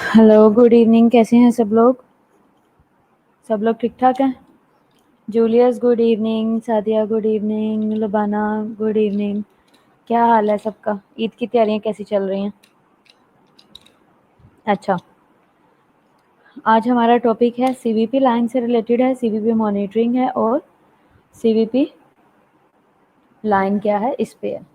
Hello, good evening. कैसे हैं सब लोग? सब लोग ठीक ठाक हैं? Julius good evening, Sadia good evening, Lubana good evening. क्या हाल है सबका? ईद की तैयारियां कैसी चल रही हैं? अच्छा, आज हमारा टॉपिक है सीवीपी, लाइन से रिलेटेड है। सीवीपी मॉनिटरिंग है और सीवीपी लाइन क्या है इस पे है।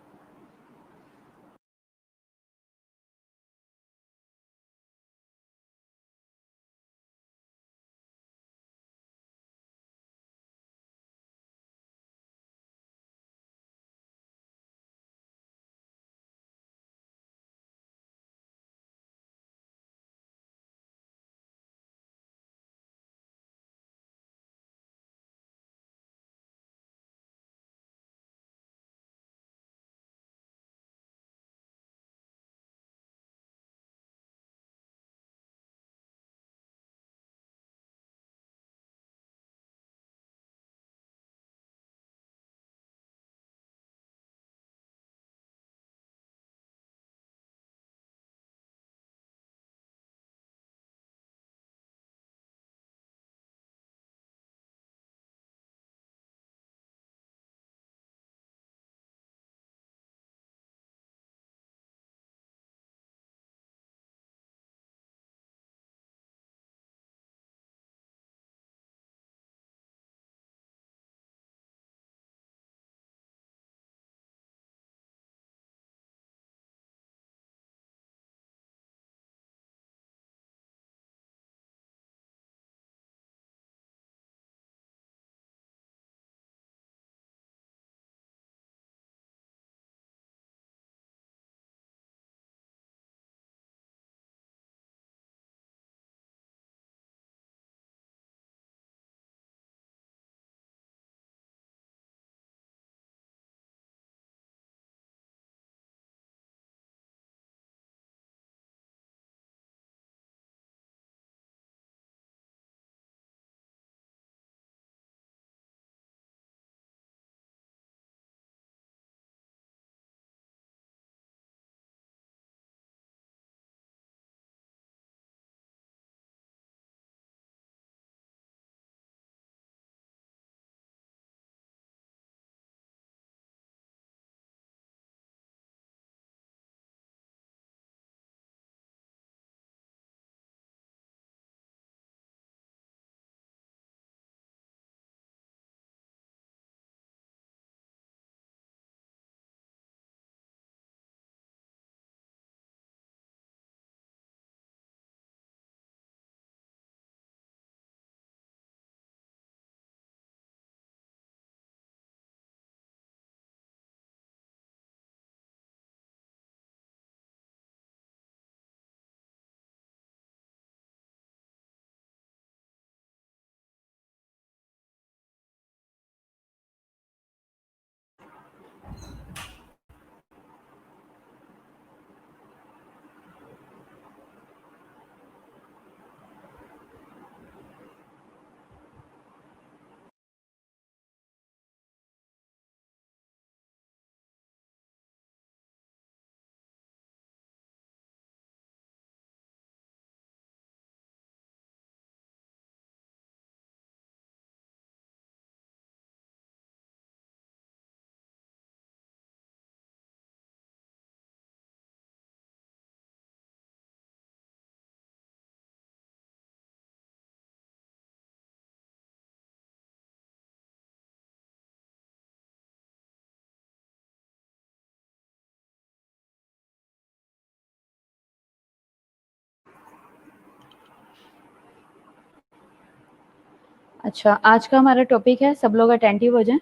अच्छा, आज का हमारा टॉपिक है, सब लोग अटेंटिव हो जाएं।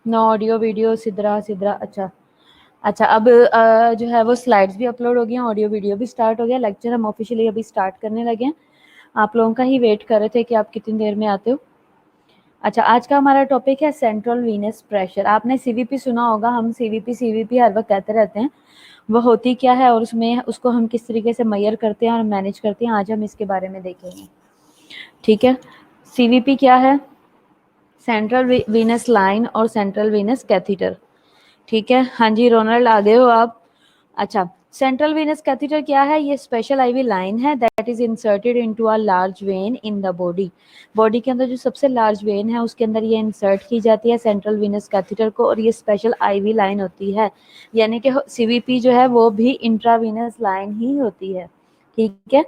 No audio video, Sidra Sidra. अच्छा अच्छा, अब जो है वो स्लाइड्स भी अपलोड हो गई हैं, ऑडियो वीडियो भी स्टार्ट हो गया। लेक्चर हम ऑफिशियली अभी स्टार्ट करने लगे हैं। आप लोगों का ही वेट कर रहे थे कि आप कितनी देर में आते हो। अच्छा, आज का हमारा टॉपिक है सेंट्रल वीनस प्रेशर। आपने सीवीपी सुना होगा, हम सीवीपी सीवीपी हर वक्त कहते रहते हैं। वो होती क्या है और उसमें उसको हम किस तरीके से मेजर करते हैं और मैनेज करते हैं, आज हम इसके बारे में देखेंगे। ठीक है, सीवीपी क्या है? सेंट्रल वीनस लाइन और सेंट्रल वीनस कैथीटर। ठीक है, हाँ जी रोनाल्ड आ गए हो आप। अच्छा, सेंट्रल वेनस कैथेटर क्या है? ये स्पेशल आईवी लाइन है that is inserted into a large when in the body. Body के अंदर जो सबसे लार्ज वेन है उसके अंदर ये इंसर्ट की जाती है सेंट्रल वेनस कैथेटर को, और ये स्पेशल आईवी लाइन होती है, यानी कि सीवीपी जो है वो भी इंट्रावीनस लाइन ही होती है। ठीक है,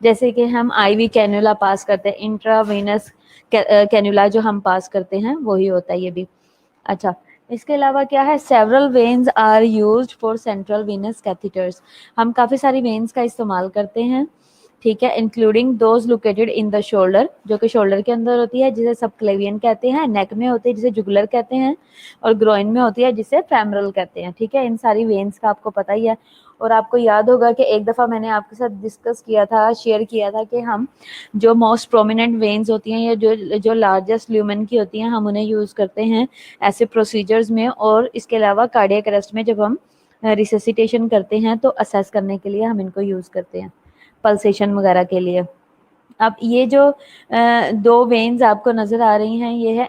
जैसे कि हम आईवी कैनुला पास करते हैं, इंट्रावीनस कैनुला जो हम पास करते हैं वही होता है ये भी। अच्छा, इसके अलावा क्या है? Several veins are used for central venous catheters. हम काफ़ी सारी वेन्स का इस्तेमाल करते हैं, ठीक है, including those located in the shoulder, जो कि शोल्डर के अंदर होती है जिसे सबक्लेवियन कहते हैं, नेक में होती है जिसे जुगुलर कहते हैं, और ग्रोइन में होती है जिसे फेमरल कहते हैं। ठीक है, इन सारी वेन्स का आपको पता ही है। और आपको याद होगा कि एक दफ़ा मैंने आपके साथ डिस्कस किया था, शेयर किया था कि हम जो मोस्ट प्रोमिनेंट वेन्स होती हैं या जो लार्जेस्ट ल्यूमेन की होती हैं हम उन्हें यूज़ करते हैं ऐसे प्रोसीजर्स में, और इसके अलावा कार्डियक अरेस्ट में जब हम रिससिटेशन करते हैं तो असेस करने के लिए हम इनको यूज़ करते हैं, पल्सेशन वगैरह के लिए। अब ये जो दो वेन्स आपको नज़र आ रही हैं, ये है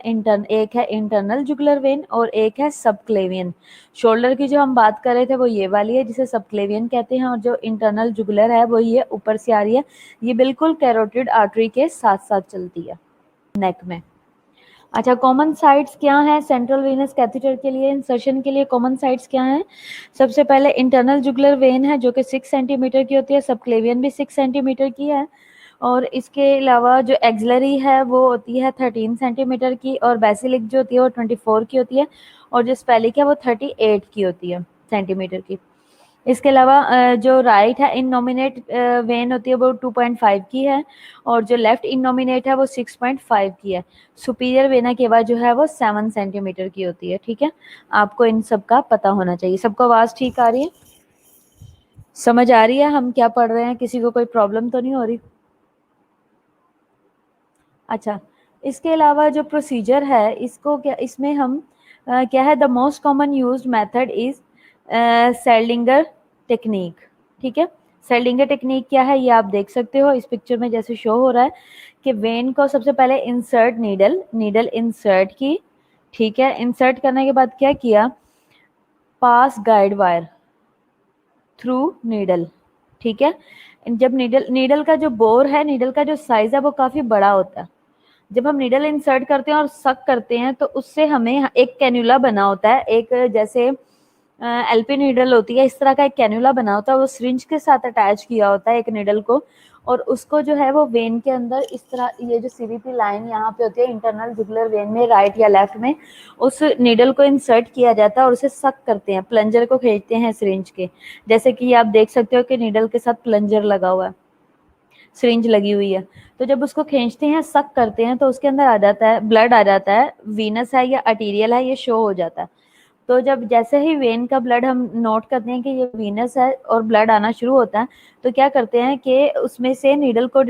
एक है इंटरनल जुगुलर वेन और एक है सबक्लेवियन। शोल्डर की जो हम बात कर रहे थे वो ये वाली है जिसे सबक्लेवियन कहते हैं, और जो इंटरनल जुगुलर है वो ये ऊपर से आ रही है, ये बिल्कुल कैरोटिड आर्टरी के साथ साथ चलती है नेक में। अच्छा, कॉमन साइट्स क्या हैं सेंट्रल वेनस कैथेटर के लिए इंसर्शन के लिए? कॉमन साइट्स क्या हैं? सबसे पहले इंटरनल जुगुलर वेन है जो कि 6 सेंटीमीटर की होती है, सबक्लेवियन भी 6 सेंटीमीटर की है, और इसके अलावा जो एक्सिलरी है वो होती है 13 सेंटीमीटर की, और बेसिलिक जो होती है वो 24 की होती है, और जो स्पेलिक है वो 38 की होती है सेंटीमीटर की। इसके अलावा जो राइट है इननोमिनेट वेन होती है वो 2.5 की है, और जो लेफ्ट इननोमिनेट है वो 6.5 की है। सुपीरियर वेना केवा जो है वो 7 सेंटीमीटर की होती है। ठीक है, आपको इन सब का पता होना चाहिए। सबको आवाज़ ठीक आ रही है, समझ आ रही है हम क्या पढ़ रहे हैं? किसी को कोई प्रॉब्लम तो नहीं हो रही? अच्छा, इसके अलावा जो प्रोसीजर है इसको क्या, इसमें हम क्या है, the most common used method is Seldinger technique. ठीक है, सेल्डिंगर टेक्निक क्या है ये आप देख सकते हो इस पिक्चर में जैसे शो हो रहा है कि वेन को सबसे पहले इंसर्ट नीडल इंसर्ट की। ठीक है, इंसर्ट करने के बाद क्या किया, पास गाइड वायर थ्रू नीडल। ठीक है, जब नीडल का जो बोर है, नीडल का जो साइज है वो काफ़ी बड़ा होता है। जब हम नीडल इंसर्ट करते हैं और सक करते हैं तो उससे हमें एक कैन्यूला बना होता है, एक जैसे एलपी नीडल होती है इस तरह का एक कैन्यूला बना होता है, वो सिरिंज के साथ अटैच किया होता है एक नीडल को, और उसको जो है वो वेन के अंदर इस तरह, ये जो सीवीपी लाइन यहाँ पे होती है इंटरनल जुगुलर वेन में राइट या लेफ्ट में, उस नीडल को इंसर्ट किया जाता है और उसे सक करते हैं, प्लंजर को खींचते हैं सिरिंज के, जैसे कि आप देख सकते हो कि नीडल के साथ प्लंजर लगा हुआ है, सिरिंज लगी हुई है। तो जब उसको खींचते हैं, सक करते हैं, तो उसके अंदर आ जाता है ब्लड, आ जाता है, वीनस है या आर्टीरियल है ये शो हो जाता है। तो जब जैसे ही वेन का ब्लड हम नोट करते हैं कि ये वीनस है और ब्लड आना शुरू होता है, तो क्या करते हैं कि उसमें से नीडल को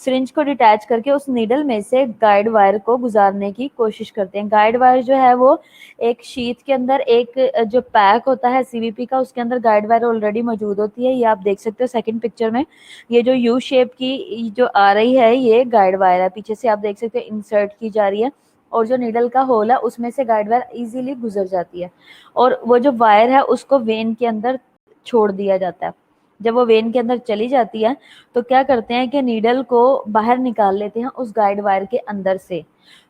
सिरिंज को डिटैच करके उस नीडल में से गाइड वायर को गुजारने की कोशिश करते हैं। गाइड वायर जो है वो एक शीथ के अंदर, एक जो पैक होता है सीवीपी का उसके अंदर गाइड वायर ऑलरेडी मौजूद होती है, ये आप देख सकते हो सेकंड पिक्चर में, ये जो यू शेप की जो आ रही है ये गाइड वायर है, पीछे से आप देख सकते हो इंसर्ट की जा रही है, और जो नीडल का होल है उसमें से गाइड वायर इजीली गुजर जाती है, और वो जो वायर है उसको वेन के अंदर छोड़ दिया जाता है। जब वो वेन के अंदर चली जाती है तो क्या करते हैं कि नीडल को बाहर निकाल लेते हैं उस गाइड वायर के अंदर से,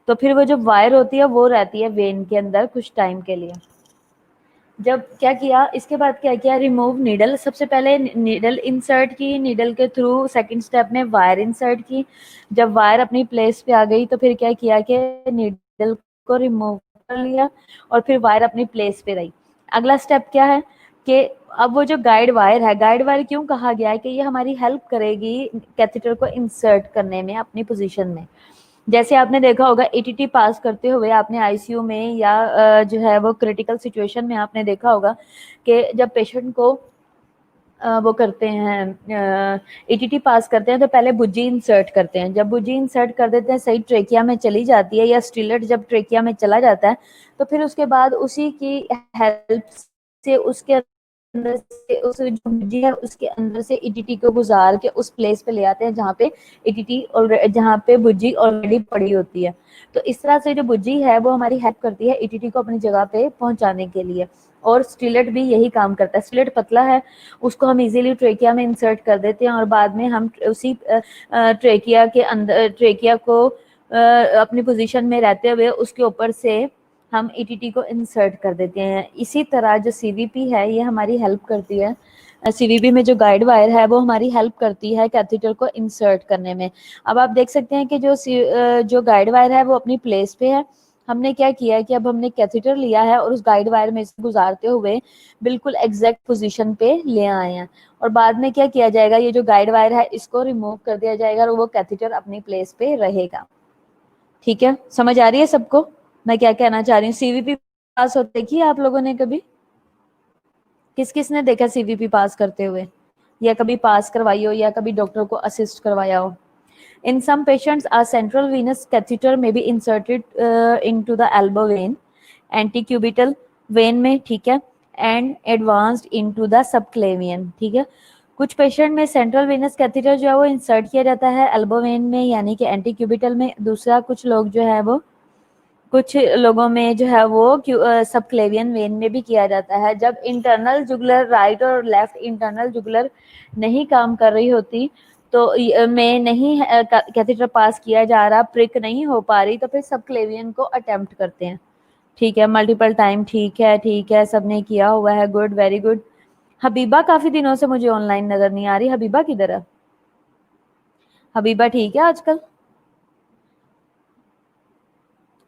तो फिर वो जो वायर होती है वो रहती है वेन के अंदर कुछ टाइम के लिए। जब क्या किया, इसके बाद क्या किया, रिमूव नीडल, सबसे पहले नीडल इंसर्ट की, नीडल के थ्रू सेकंड स्टेप में वायर इंसर्ट की। जब वायर अपनी प्लेस पे आ गई तो फिर क्या किया कि नीडल को रिमूव कर लिया और फिर वायर अपनी प्लेस पे रही। अगला स्टेप क्या है कि अब वो जो गाइड वायर है, गाइड वायर क्यों कहा गया है कि ये हमारी हेल्प करेगी कैथेटर को इंसर्ट करने में अपनी पोजीशन में। जैसे आपने देखा होगा एटीटी पास करते हुए आपने आईसीयू में या जो है वो क्रिटिकल सिचुएशन में आपने देखा होगा कि जब पेशेंट को वो करते हैं एटीटी पास करते हैं तो पहले बुज्जी इंसर्ट करते हैं। जब बुज्जी इंसर्ट कर देते हैं, सही ट्रेकिया में चली जाती है या स्टिलेट जब ट्रेकिया में चला जाता है, तो फिर उसके बाद उसी की हेल्प से उसके अंदर से उस जो बुज्जी है उसके अंदर से ईटीटी को गुजार के उस प्लेस पे ले आते हैं जहाँ पे ईटीटी जहाँ पे बुज्जी ऑलरेडी पड़ी होती है। तो इस तरह से जो बुज्जी है वो हमारी हेल्प करती है ईटीटी को अपनी जगह पे पहुंचाने के लिए। और स्टिलेट भी यही काम करता है। स्टिलेट पतला है, उसको हम इजीली ट्रेकिया में इंसर्ट कर देते हैं और बाद में हम उसी ट्रेकिया के अंदर ट्रेकिया को अपनी पोजीशन में रहते हुए उसके ऊपर से हम ईटीटी को इंसर्ट कर देते हैं। इसी तरह जो सीवीपी है ये हमारी हेल्प करती है, सीवीपी में जो गाइड वायर है वो हमारी हेल्प करती है कैथेटर को इंसर्ट करने में। अब आप देख सकते हैं कि जो गाइड वायर है वो अपनी प्लेस पे है। हमने क्या किया है कि अब हमने कैथेटर लिया है और उस गाइड वायर में से गुजारते हुए बिल्कुल एग्जैक्ट पोजीशन पे ले आए हैं। और बाद में क्या किया जाएगा, ये जो गाइड वायर है इसको रिमूव कर दिया जाएगा और वो कैथेटर अपनी प्लेस पे रहेगा। ठीक है, समझ आ रही है सबको मैं क्या कहना चाह रही हूँ? सीवीपी पास होते की आप लोगों ने कभी, किस किस ने देखा सीवीपी पास करते हुए, या कभी पास करवाई हो या कभी डॉक्टर को असिस्ट करवाया हो? In some patients, a central venous catheter may be inserted into the elbow vein, antecubital vein में, ठीक है, and advanced into the subclavian, ठीक है। कुछ पेशेंट में सेंट्रल वेनस कैथेटर जो है वो इंसर्ट किया जाता है एल्बो वेन में यानी कि एंटीक्यूबिटल में। दूसरा कुछ लोग जो है वो कुछ लोगों में जो है वो सबक्लेवियन वेन में भी किया जाता है। जब इंटरनल जुगुलर राइट और लेफ्ट इंटरनल जुगुलर नहीं काम कर रही होती तो में नहीं कैथेटर पास किया जा रहा, प्रिक नहीं हो पा रही, तो फिर सबक्लेवियन को अटेम्प्ट करते हैं। ठीक है, मल्टीपल टाइम, ठीक है, सबने किया हुआ है, गुड, वेरी गुड। हबीबा काफी दिनों से मुझे ऑनलाइन नजर नहीं आ रही, हबीबा किधर है? हबीबा ठीक है आजकल?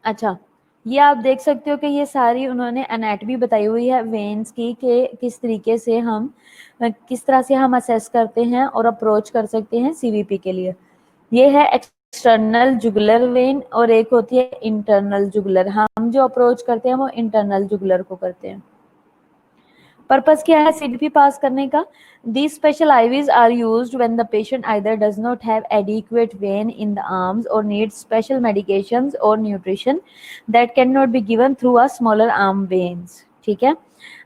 अच्छा, ये आप देख सकते हो कि ये सारी उन्होंने एनाटॉमी बताई हुई है वेन्स की कि किस तरीके से हम किस तरह से हम असेस करते हैं और अप्रोच कर सकते हैं सीवीपी के लिए। ये है एक्सटर्नल जुगुलर वेन और एक होती है इंटरनल जुगुलर। हम जो अप्रोच करते हैं वो इंटरनल जुगुलर को करते हैं। पर्पस क्या है सीवीपी पास करने का? These special IVs are used when the patient either does not have adequate vein in the arms or needs special medications or nutrition that cannot be given through a smaller arm veins। ठीक है,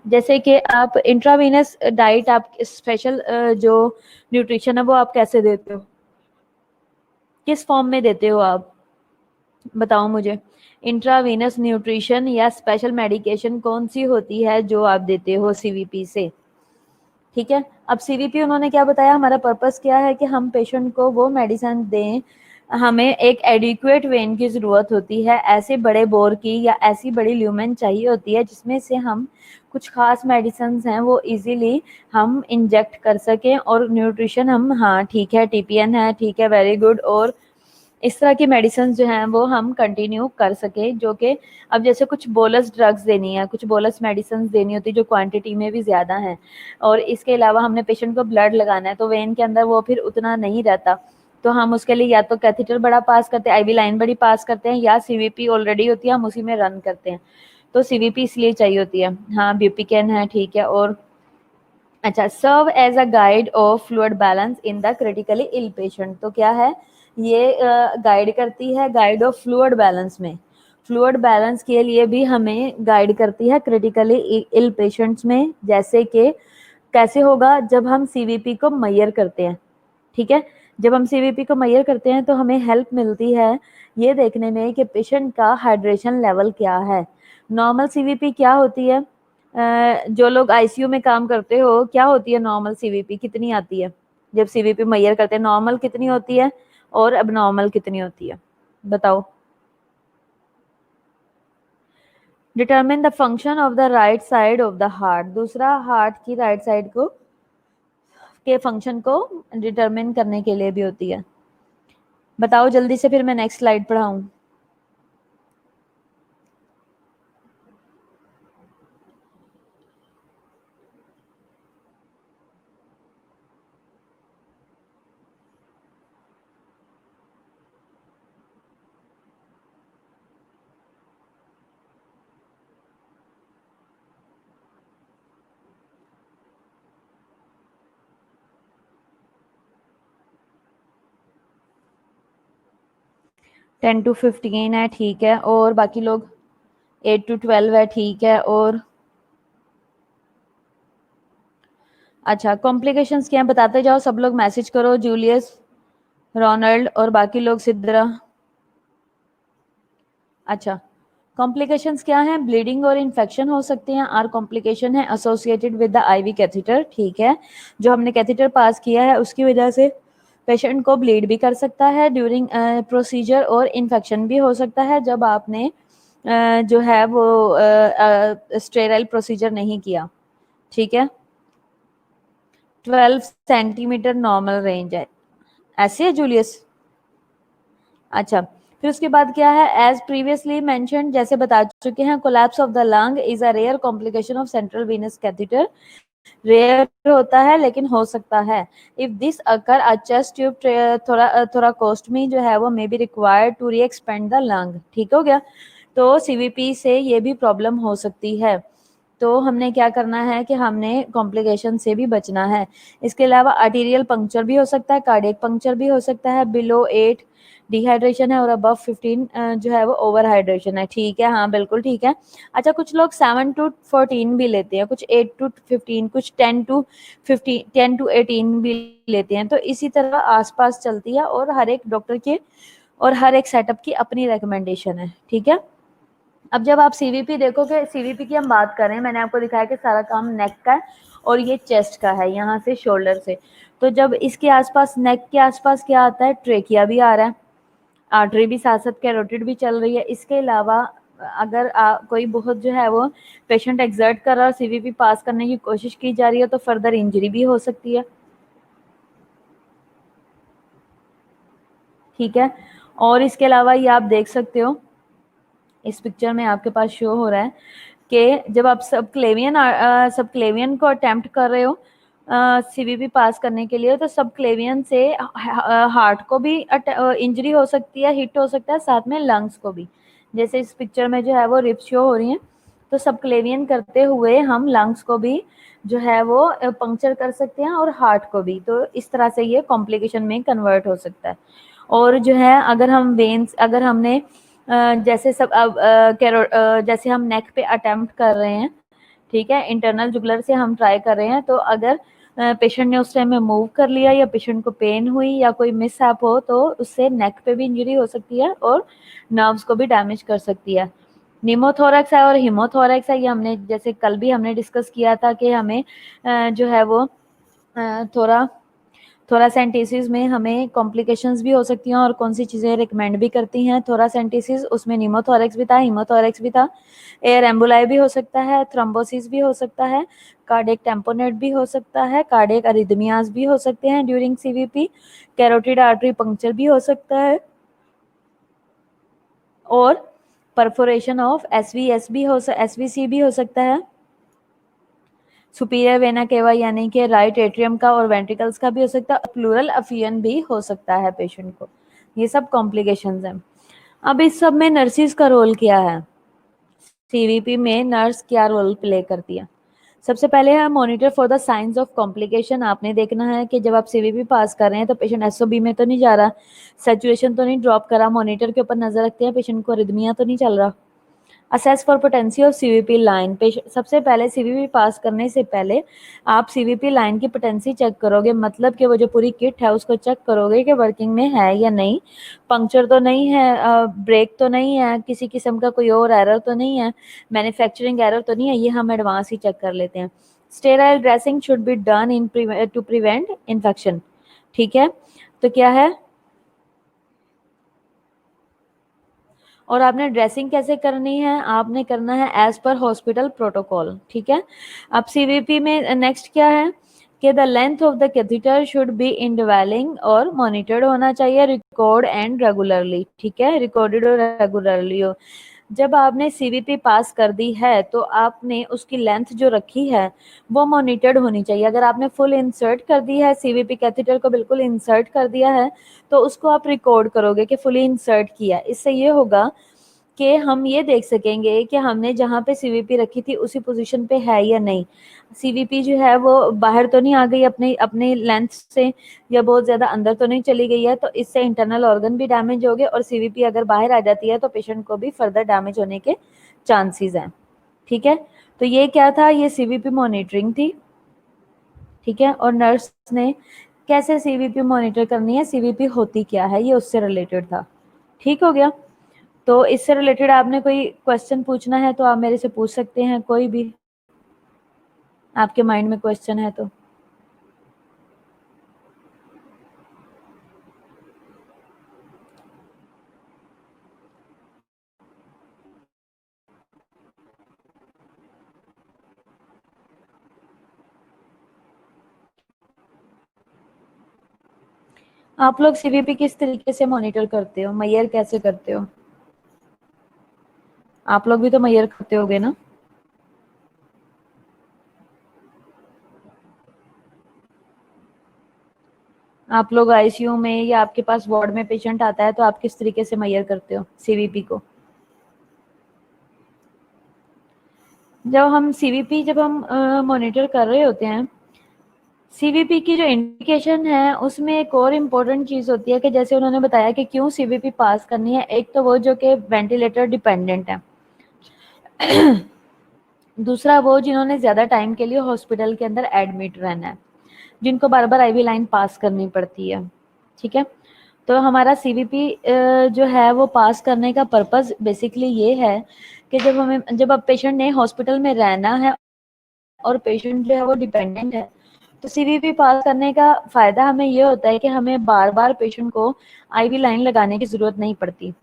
जैसे कि आप intravenous diet, आप special जो nutrition है वो आप कैसे देते हो, किस फॉर्म में देते हो आप, बताओ मुझे। इंट्रावेनस न्यूट्रिशन या स्पेशल मेडिकेशन कौन सी होती है जो आप देते हो सीवीपी से? ठीक है, अब सीवीपी उन्होंने क्या बताया, हमारा पर्पस क्या है कि हम पेशेंट को वो मेडिसिन दें, हमें एक एडिक्वेट वेन की ज़रूरत होती है, ऐसे बड़े बोर की या ऐसी बड़ी ल्यूमेन चाहिए होती है जिसमें से हम कुछ खास मेडिसिन हैं वो इजीली हम इंजेक्ट कर सकें और न्यूट्रिशन हम, हाँ ठीक है, टीपीएन है, ठीक है, वेरी गुड, और इस तरह की मेडिसिन जो हैं वो हम कंटिन्यू कर सके। जो कि अब जैसे कुछ बोलस ड्रग्स देनी है, कुछ बोलस मेडिसिन देनी होती है जो क्वांटिटी में भी ज़्यादा हैं, और इसके अलावा हमने पेशेंट को ब्लड लगाना है तो वेन के अंदर वो फिर उतना नहीं रहता, तो हम उसके लिए या तो कैथेटर बड़ा पास करते हैं, आईवी लाइन बड़ी पास करते हैं, या सीवीपी ऑलरेडी होती है हम उसी में रन करते हैं, तो सीवीपी इसलिए चाहिए होती है। हाँ, ब्यूपिकेन है, ठीक है, और अच्छा, serve as a guide of fluid balance in the critically ill patient, तो क्या है ये गाइड करती है, गाइड ऑफ फ्लूइड बैलेंस में, फ्लूइड बैलेंस के लिए भी हमें गाइड करती है क्रिटिकली इल पेशेंट्स में। जैसे कि कैसे होगा, जब हम सीवीपी को मेजर करते हैं, ठीक है, जब हम सीवीपी को मेजर करते हैं तो हमें हेल्प मिलती है ये देखने में कि पेशेंट का हाइड्रेशन लेवल क्या है। नॉर्मल सीवीपी क्या होती है, जो लोग आईसीयू में काम करते हो, क्या होती है नॉर्मल सीवीपी, कितनी आती है जब सीवीपी मेजर करते हैं, नॉर्मल कितनी होती है और अबनॉर्मल कितनी होती है, बताओ। Determine the function of the right side of the heart, दूसरा हार्ट की राइट साइड को के फंक्शन को डिटरमिन करने के लिए भी होती है। बताओ जल्दी से, फिर मैं नेक्स्ट स्लाइड पढ़ाऊं। टेन टू 15 है, ठीक है, और बाकी लोग 8 to 12 है, ठीक है, और अच्छा, कॉम्प्लिकेशंस क्या है बताते जाओ, सब लोग मैसेज करो, जूलियस, रोनाल्ड और बाकी लोग, सिद्रा। अच्छा, कॉम्प्लिकेशंस क्या है? ब्लीडिंग और इन्फेक्शन हो सकते हैं। आर कॉम्प्लिकेशन है associated with the IV catheter, ठीक है। जो हमने कैथेटर पास किया है उसकी वजह से पेशेंट को ब्लीड भी कर सकता है ड्यूरिंग प्रोसीजर, और इन्फेक्शन भी हो सकता है जब आपने जो है वो स्टेराइल प्रोसीजर नहीं किया, ठीक है। 12 सेंटीमीटर नॉर्मल रेंज है, ऐसे है जूलियस। अच्छा, फिर उसके बाद क्या है? एज प्रीवियसली मेंशन, जैसे बता चुके हैं, collapse of the lung is a rare complication of central venous catheter. Rare होता है लेकिन हो सकता है। If this occur a chest tube thoracostomy जो है वो may be required to re expand the lung, ठीक हो गया। तो सीवीपी से ये भी प्रॉब्लम हो सकती है। तो हमने क्या करना है कि हमने कॉम्प्लिकेशन से भी बचना है। इसके अलावा आर्टीरियल पंक्चर भी हो सकता है, कार्डियक पंक्चर भी हो सकता है। बिलो 8 डिहाइड्रेशन है और अबव 15 जो है वो ओवर हाइड्रेशन है, ठीक है। हाँ बिल्कुल ठीक है। अच्छा, कुछ लोग 7 to 14 भी लेते हैं, कुछ 8 to 15, कुछ 10 to 15, 10 to 18 भी लेते हैं। तो इसी तरह आसपास चलती है, और हर एक डॉक्टर के और हर एक सेटअप की अपनी रिकमेंडेशन है, ठीक है। अब जब आप सीवीपी देखोगे, सीवीपी की हम बात कर रहे हैं, मैंने आपको दिखाया कि सारा काम नेक का है और ये चेस्ट का है, यहाँ से शोल्डर से। तो जब इसके आसपास, नेक के आसपास क्या आता है? ट्रेकिया भी आ रहा है, आर्टरी भी साथ साथ, कैरोटिड भी चल रही है। इसके अलावा अगर कोई बहुत जो है वो पेशेंट एक्सर्ट कर रहा है, सीवीपी पास करने की कोशिश की जा रही है, तो फर्दर इंजरी भी हो सकती है, ठीक है। और इसके अलावा ये आप देख सकते हो, इस पिक्चर में आपके पास शो हो रहा है कि जब आप सब क्लेवियन को अटेम्प्ट कर रहे हो सीवीपी पास करने के लिए, तो सब क्लेवियन से हार्ट को भी इंजरी हो सकती है, हिट हो सकता है, साथ में लंग्स को भी। जैसे इस पिक्चर में जो है वो रिप्स शो हो रही हैं, तो सब क्लेवियन करते हुए हम लंग्स को भी जो है वो पंक्चर कर सकते हैं, और हार्ट को भी। तो इस तरह से ये कॉम्प्लिकेशन में कन्वर्ट हो सकता है। और जो है अगर हम वेन्स, अगर हमने जैसे सब अब जैसे हम नेक पे अटेम्प्ट कर रहे हैं, ठीक है, इंटरनल जुगलर से हम ट्राई कर रहे हैं, तो अगर पेशेंट ने उस टाइम में मूव कर लिया या पेशेंट को पेन हुई या कोई मिस हो, तो उससे नेक पे भी इंजरी हो सकती है और नर्व्स को भी डैमेज कर सकती है। निमोथोरैक्स है और हिमोथोरैक्स है, ये हमने जैसे कल भी हमने डिस्कस किया था कि हमें जो है वो थोड़ा थोरासेंटेसिस में हमें कॉम्प्लिकेशंस भी हो सकती हैं, और कौन सी चीज़ें रिकमेंड भी करती हैं। थोरासेंटेसिस, उसमें निमोथोरैक्स भी था, हीमोथोरैक्स भी था, एयर एम्बुलाई भी हो सकता है, थ्रोम्बोसिस भी हो सकता है, कार्डियक टेम्पोनेट भी हो सकता है, कार्डियक अरिदमियाज भी हो सकते हैं during CVP, carotid artery puncture भी हो सकता है, और परफोरेशन ऑफ एसवीएस भी हो एसवीसी भी हो सकता है, सुपीरियर वेना केवा यानी कि राइट एट्रियम का और वेंट्रिकल्स का भी हो सकता है, प्लूरल अफियन भी हो सकता है पेशेंट को। ये सब कॉम्प्लिकेशंस हैं। अब इस सब में नर्सिस का रोल क्या है? सीवीपी में नर्स क्या रोल प्ले करती है? सबसे पहले है monitor for the science of complication. आपने देखना है कि जब आप सीवीपी पास कर रहे हैं तो पेशेंट एसओबी में तो नहीं जा रहा, सैचुरेशन तो नहीं ड्रॉप करा, मॉनिटर के ऊपर नजर रखते हैं पेशेंट को रिदमिया तो नहीं चल रहा। Assess for potency of CVP line. सबसे पहले सीवीपी पास करने से पहले आप सीवीपी लाइन की पोटेंसी चेक करोगे, मतलब कि वो जो पूरी किट है उसको चेक करोगे कि वर्किंग में है या नहीं, पंक्चर तो नहीं है, ब्रेक तो नहीं है, किसी किस्म का कोई और एरर तो नहीं है, मैन्युफैक्चरिंग एरर तो नहीं है, ये हम एडवांस ही चेक कर लेते हैं। Sterile dressing should be done in to prevent infection, ठीक है। तो क्या है, और आपने ड्रेसिंग कैसे करनी है? आपने करना है एज पर हॉस्पिटल प्रोटोकॉल, ठीक है। अब सीवीपी में नेक्स्ट क्या है कि the length of the catheter should be indwelling और मॉनिटर्ड होना चाहिए, रिकॉर्ड एंड रेगुलरली, ठीक है, रिकॉर्डेड और रेगुलरली हो। जब आपने सीवीपी पास कर दी है तो आपने उसकी लेंथ जो रखी है वो मॉनिटर्ड होनी चाहिए। अगर आपने फुल इंसर्ट कर दी है, सीवीपी कैथेटर को बिल्कुल इंसर्ट कर दिया है, तो उसको आप रिकॉर्ड करोगे कि फुली इंसर्ट किया। इससे ये होगा कि हम ये देख सकेंगे कि हमने जहाँ पे सीवीपी रखी थी उसी पोजीशन पे है या नहीं, सीवीपी जो है वो बाहर तो नहीं आ गई अपने अपने लेंथ से, या बहुत ज़्यादा अंदर तो नहीं चली गई है, तो इससे इंटरनल ऑर्गन भी डैमेज हो गए, और सीवीपी अगर बाहर आ जाती है तो पेशेंट को भी फर्दर डैमेज होने के चांसेस हैं, ठीक है। तो ये क्या था? ये सीवीपी मॉनिटरिंग थी। ठीक है। और नर्स ने कैसे सीवीपी मॉनिटर करनी है, सीवीपी होती क्या है, ये उससे रिलेटेड था। ठीक हो गया। तो इससे रिलेटेड आपने कोई क्वेश्चन पूछना है तो आप मेरे से पूछ सकते हैं, कोई भी आपके माइंड में क्वेश्चन है तो। आप लोग सीवीपी किस तरीके से मॉनिटर करते हो, मैयर कैसे करते हो? आप लोग भी तो मैयर करते होगे ना? आप लोग आईसीयू में या आपके पास वार्ड में पेशेंट आता है तो आप किस तरीके से मैयर करते हो सीवीपी को? जब हम मॉनिटर कर रहे होते हैं, सीवीपी की जो इंडिकेशन है उसमें एक और इम्पोर्टेंट चीज होती है कि जैसे उन्होंने बताया कि क्यों सीवीपी पास करनी है। एक तो वो जो कि वेंटिलेटर डिपेंडेंट है, दूसरा वो जिन्होंने ज्यादा टाइम के लिए हॉस्पिटल के अंदर एडमिट रहना है, जिनको बार बार आईवी लाइन पास करनी पड़ती है। ठीक है। तो हमारा सीवीपी जो है वो पास करने का पर्पस बेसिकली ये है कि जब अब पेशेंट ने हॉस्पिटल में रहना है और पेशेंट जो है वो डिपेंडेंट है, तो सीवीपी पास करने का फायदा हमें ये होता है कि हमें बार बार पेशेंट को आईवी लाइन लगाने की जरूरत नहीं पड़ती।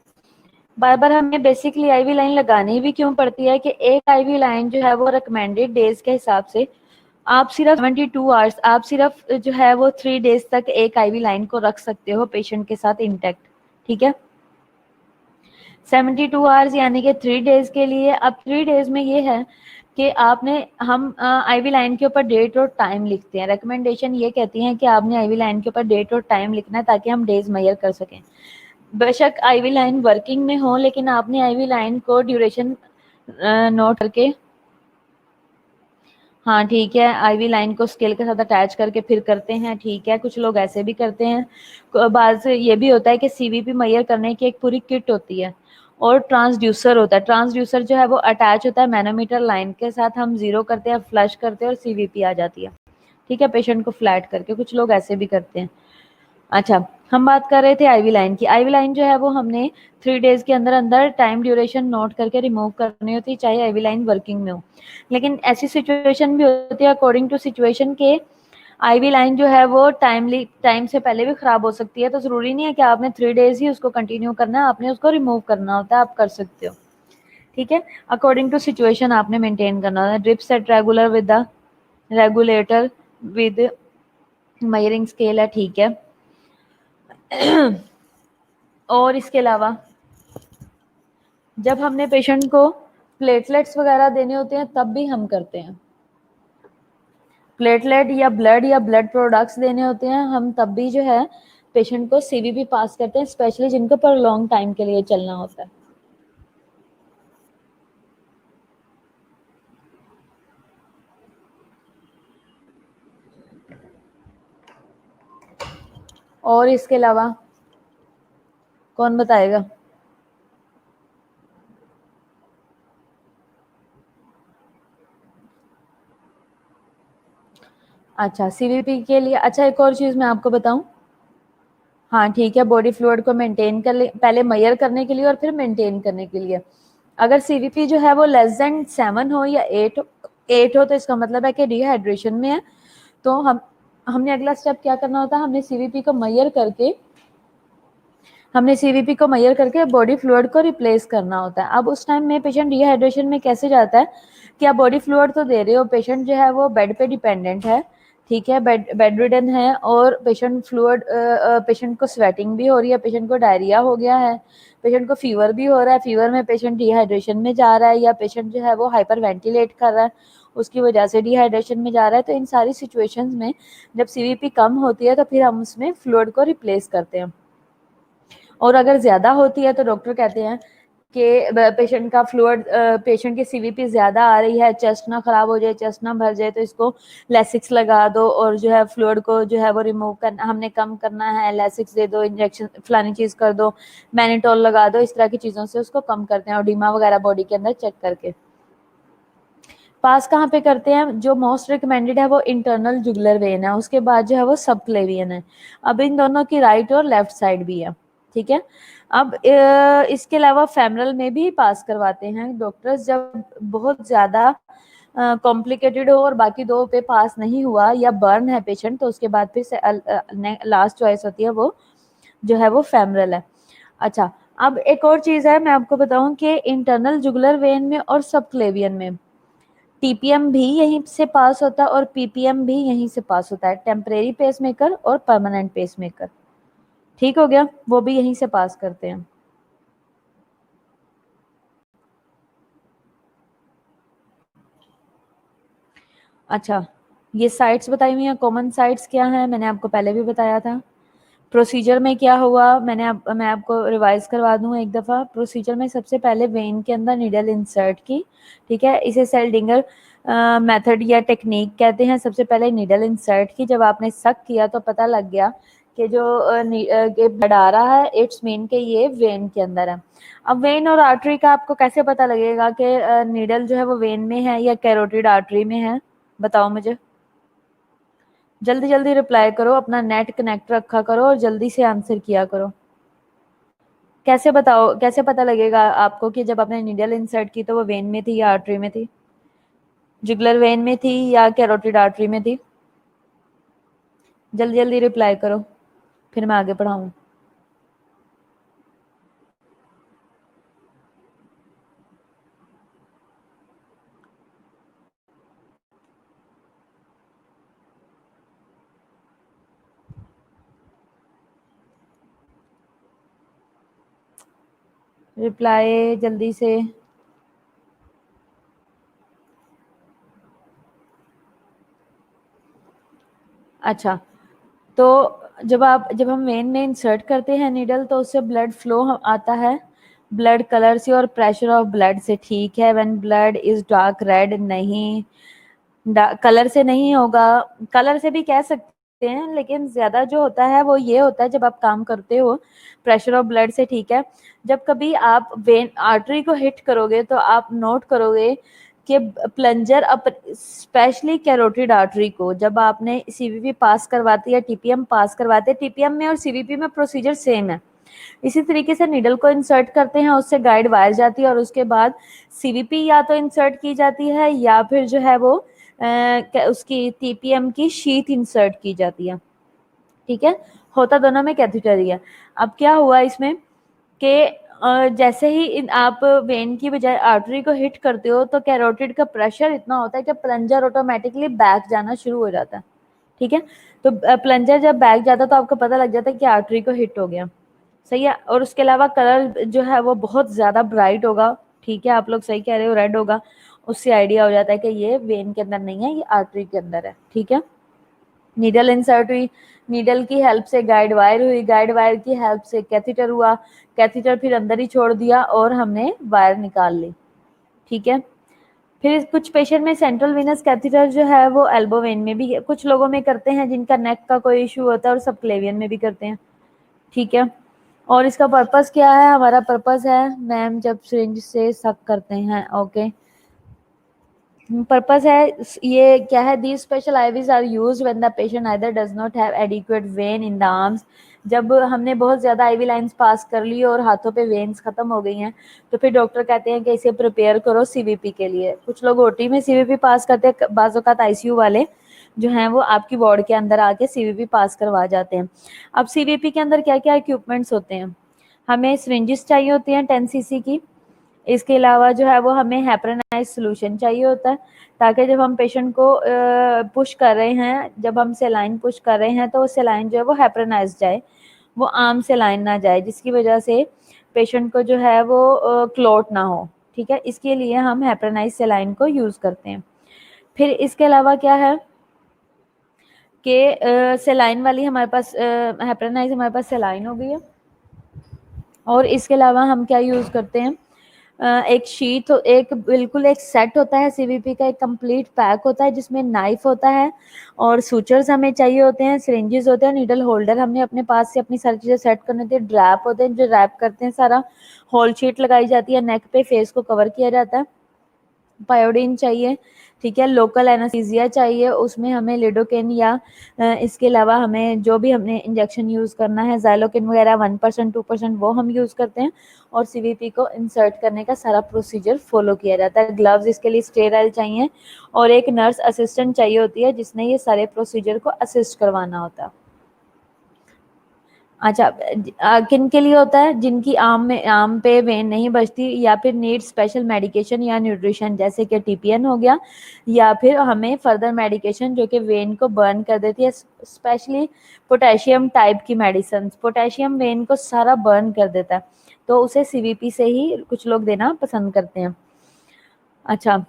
बार बार हमें बेसिकली आईवी लाइन लगानी भी क्यों पड़ती है कि एक आईवी लाइन जो है वो रिकमेंडेड डेज के हिसाब से आप सिर्फ 72 आवर्स, आप सिर्फ जो है वो 3 डेज तक एक आईवी लाइन को रख सकते हो पेशेंट के साथ इंटैक्ट। ठीक है। 72 आवर्स यानी कि 3 डेज के लिए। अब 3 डेज में ये है कि आपने हम आईवी लाइन के ऊपर डेट और टाइम लिखते हैं। रिकमेंडेशन ये कहती है कि आपने आईवी लाइन के ऊपर डेट और टाइम लिखना है ताकि हम डेज मेजर कर सकें। बेशक आईवी लाइन वर्किंग में हो, लेकिन आपने आईवी लाइन को ड्यूरेशन नोट करके, हाँ ठीक है, आईवी लाइन को स्केल के साथ अटैच करके फिर करते हैं। ठीक है, कुछ लोग ऐसे भी करते हैं। बात ये भी होता है कि सीवीपी मेजर करने की एक पूरी किट होती है और ट्रांसड्यूसर होता है। ट्रांसड्यूसर जो है वो अटैच होता है मैनोमीटर लाइन के साथ, हम जीरो करते हैं, फ्लश करते हैं और सीवीपी आ जाती है। ठीक है, पेशेंट को फ्लैट करके, कुछ लोग ऐसे भी करते हैं। अच्छा, हम बात कर रहे थे आईवी लाइन की। आईवी लाइन जो है वो हमने 3 डेज के अंदर अंदर टाइम ड्यूरेशन नोट करके रिमूव करनी होती है, चाहे आईवी लाइन वर्किंग में हो। लेकिन ऐसी सिचुएशन भी होती है अकॉर्डिंग टू सिचुएशन के आईवी लाइन जो है वो टाइम से पहले भी खराब हो सकती है। तो जरूरी नहीं है कि आपने 3 डेज ही उसको कंटिन्यू करना है, आपने उसको रिमूव करना होता है, आप कर सकते हो। ठीक है, अकॉर्डिंग टू सिचुएशन आपने मेंटेन करना होता है। Drip set regular with the regulator with measuring scale है। ठीक है। और इसके अलावा जब हमने पेशेंट को प्लेटलेट्स वगैरह देने होते हैं तब भी हम करते हैं। प्लेटलेट या ब्लड प्रोडक्ट्स देने होते हैं हम तब भी जो है पेशेंट को सीवीपी पास करते हैं, स्पेशली जिनको पर लॉन्ग टाइम के लिए चलना होता है। और इसके अलावा कौन बताएगा? अच्छा, सीवीपी के लिए अच्छा एक और चीज मैं आपको बताऊं। हाँ ठीक है, बॉडी फ्लूइड को मेंटेन कर ले, पहले मेजर करने के लिए और फिर मेंटेन करने के लिए। अगर सीवीपी जो है वो <7 हो या 8 हो तो इसका मतलब है कि डिहाइड्रेशन में है। तो हमने अगला स्टेप क्या करना होता है, हमने सीवीपी को मेजर करके बॉडी फ्लूइड को रिप्लेस करना होता है। अब उस टाइम में पेशेंट डिहाइड्रेशन में कैसे जाता है कि आप बॉडी फ्लूइड तो दे रहे हो, पेशेंट जो है वो बेड पे डिपेंडेंट है। ठीक है, बेड रिडन है और पेशेंट को स्वेटिंग भी हो रही है, पेशेंट को डायरिया हो गया है, पेशेंट को फीवर भी हो रहा है, फीवर में पेशेंट डिहाइड्रेशन में जा रहा है, या पेशेंट जो है वो हाइपर वेंटिलेट कर रहा है, उसकी वजह से डिहाइड्रेशन में जा रहा है। तो इन सारी सिचुएशंस में जब सीवीपी कम होती है तो फिर हम उसमें फ्लूइड को रिप्लेस करते हैं। और अगर ज्यादा होती है तो डॉक्टर कहते हैं कि पेशेंट की सीवीपी ज्यादा आ रही है, चेस्ट ना खराब हो जाए, चेस्ट ना भर जाए, तो इसको लेसिक्स लगा दो और जो है फ्लूइड को जो है वो रिमूव करना, हमने कम करना है, लेसिक्स दे दो, इंजेक्शन फलानी चीज कर दो, मैनिटोल लगा दो। इस तरह की चीजों से उसको कम करते हैं, और डीमा वगैरह बॉडी के अंदर चेक करके। पास कहाँ पे करते हैं? जो मोस्ट रिकमेंडेड है वो इंटरनल जुगुलर वेन है, उसके बाद जो है वो सबक्लेवियन है। अब इन दोनों की राइट और लेफ्ट साइड भी है, ठीक है। अब इसके अलावा फेमरल में भी पास करवाते हैं डॉक्टर्स, जब बहुत ज़्यादा कॉम्प्लिकेटेड हो और बाकी दो पे पास नहीं हुआ या बर्न है पेशेंट, तो उसके बाद फिर लास्ट चॉइस होती है वो जो है वो फेमरल है। अच्छा, अब एक और चीज़ है, मैं आपको बताऊं कि इंटरनल जुगुलर वेन में और सबक्लेवियन में टीपीएम भी यहीं से पास होता है और पीपीएम भी यहीं से पास होता है, टेम्परेरी पेसमेकर और परमानेंट पेसमेकर, ठीक हो गया, वो भी यहीं से पास करते हैं। अच्छा, ये साइट्स बताई हुई हैं, कॉमन साइट्स क्या हैं मैंने आपको पहले भी बताया था। प्रोसीजर में क्या हुआ, मैं आपको रिवाइज करवा दूं एक दफ़ा। प्रोसीजर में सबसे पहले वेन के अंदर नीडल इंसर्ट की, ठीक है, इसे सेल्डिंगर मेथड या टेक्निक कहते हैं। सबसे पहले नीडल इंसर्ट की, जब आपने सक किया तो पता लग गया कि जो ब्लड आ रहा है, इट्स मीन के ये वेन के अंदर है। अब वेन और आर्टरी का आपको कैसे पता लगेगा कि नीडल जो है वो वेन में है या कैरोटिड आर्टरी में है? बताओ मुझे, जल्दी जल्दी रिप्लाई करो, अपना नेट कनेक्ट रखा करो और जल्दी से आंसर किया करो। कैसे बताओ, कैसे पता लगेगा आपको कि जब आपने नीडल इंसर्ट की तो वो वेन में थी या आर्टरी में थी? जुगुलर वेन में थी या कैरोटिड आर्टरी में थी? जल्दी जल्दी रिप्लाई करो, फिर मैं आगे पढ़ाऊँ। रिप्लाई जल्दी से। अच्छा, तो जब हम वेन में इंसर्ट करते हैं नीडल तो उससे ब्लड फ्लो आता है ब्लड कलर से और प्रेशर ऑफ ब्लड से, ठीक है। When blood is dark red, नहीं, कलर से नहीं होगा, कलर से भी कह सकते हैं, लेकिन ज्यादा जो होता है वो ये होता है जब आप काम करते हो प्रेशर ऑफ ब्लड से, ठीक है। जब कभी आप वेन आर्टरी को हिट करोगे तो आप नोट करोगे कि plunger up, specially carotid artery को जब आपने सीवीपी पास करवाते या टीपीएम पास करवाते, टीपीएम में और सीवीपी में प्रोसीजर सेम है। इसी तरीके से निडल को इंसर्ट करते हैं, उससे गाइड वायर जाती है और उसके बाद सीवीपी या तो इंसर्ट की जाती है या फिर जो है वो उसकी टीपीएम की शीट इंसर्ट की जाती है, ठीक है। होता दोनों में कैथेटर ही है। अब क्या हुआ इसमें कि जैसे ही आप वेन की बजाय आर्टरी को हिट करते हो तो कैरोटिड का प्रेशर इतना होता है कि प्लंजर ऑटोमेटिकली बैक जाना शुरू हो जाता है, ठीक है। तो प्लंजर जब बैक जाता है तो आपको पता लग जाता है कि आर्टरी को हिट हो गया, सही है। और उसके अलावा कलर जो है वो बहुत ज़्यादा ब्राइट होगा, ठीक है, आप लोग सही कह रहे हो, रेड होगा, उससे आइडिया हो जाता है कि ये वेन के अंदर नहीं है, ये आर्टरी के अंदर है, ठीक है। नीडल इंसर्ट हुई, नीडल की हेल्प से गाइड वायर हुई, गाइड वायर की हेल्प से कैथेटर हुआ, कैथेटर फिर अंदर ही छोड़ दिया और हमने वायर निकाल ली, ठीक है। फिर कुछ पेशेंट में सेंट्रल वेनस कैथेटर जो है वो एल्बो वेन में भी कुछ लोगों में करते हैं जिनका नेक का कोई इशू होता है, और सबक्लेवियन में भी करते हैं, ठीक है। और इसका पर्पस क्या है? हमारा पर्पस है मैम जब सिरिंज से सक करते हैं, ओके, पर्पस है ये क्या है, these special IVs are used when the patient either does not have adequate vein in the arms। जब हमने बहुत ज़्यादा आईवी लाइंस पास कर ली और हाथों पे वेन्स ख़त्म हो गई हैं तो फिर डॉक्टर कहते हैं कि इसे प्रिपेयर करो सीवीपी के लिए। कुछ लोग ओटी में सीवीपी पास करते हैं, बाज़ औक़ात आईसीयू वाले जो हैं वो आपकी वार्ड के अंदर आके सीवीपी पास करवा जाते हैं। अब सीवीपी के अंदर क्या क्या इक्विपमेंट्स होते हैं? हमें सिरिंजेस चाहिए होती हैं 10 सीसी की, इसके अलावा जो है वो हमें हेपरेनाइज सोल्यूशन चाहिए होता है ताकि जब हम पेशेंट को पुश कर रहे हैं, जब हम सेलाइन पुश कर रहे हैं तो वो सेलाइन जो है वो हेपरेनाइज जाए, वो आम सेलाइन ना जाए, जिसकी वजह से पेशेंट को जो है वो क्लॉट ना हो, ठीक है। इसके लिए हम हेपरेनाइज सेलाइन को यूज़ करते हैं। फिर इसके अलावा क्या है कि सेलाइन वाली हमारे पास हेपरेनाइज हमारे पास सेलाइन हो गई है, और इसके अलावा हम क्या यूज़ करते हैं, एक शीट, एक बिल्कुल एक सेट होता है सीवीपी का, एक कंप्लीट पैक होता है जिसमें नाइफ होता है और सूचर्स हमें चाहिए होते हैं, सिरिंजेस होते हैं, नीडल होल्डर हमने अपने पास से अपनी सारी चीज़ें सेट करनी होती है, ड्रैप होते हैं जो रैप करते हैं सारा, होल शीट लगाई जाती है, नेक पे फेस को कवर किया जाता है, पायोडीन चाहिए, ठीक है। लोकल एनास्थीसिया चाहिए, उसमें हमें लिडोकेन या इसके अलावा हमें जो भी हमने इंजेक्शन यूज़ करना है, ज़ाइलोकेन वगैरह 1% 2% वो हम यूज़ करते हैं, और सीवीपी को इंसर्ट करने का सारा प्रोसीजर फॉलो किया जाता है। ग्लव्स इसके लिए स्टेराइल चाहिए, और एक नर्स असिस्टेंट चाहिए होती है जिसने ये सारे प्रोसीजर को असिस्ट करवाना होता है। अच्छा, किन के लिए होता है? जिनकी आम पे वेन नहीं बचती, या फिर नीड स्पेशल मेडिकेशन या न्यूट्रिशन, जैसे कि टीपीएन हो गया, या फिर हमें फर्दर मेडिकेशन जो कि वेन को बर्न कर देती है, स्पेशली पोटेशियम टाइप की मेडिसिन। पोटेशियम वेन को सारा बर्न कर देता है, तो उसे सीवीपी से ही कुछ लोग देना पसंद करते हैं। अच्छा,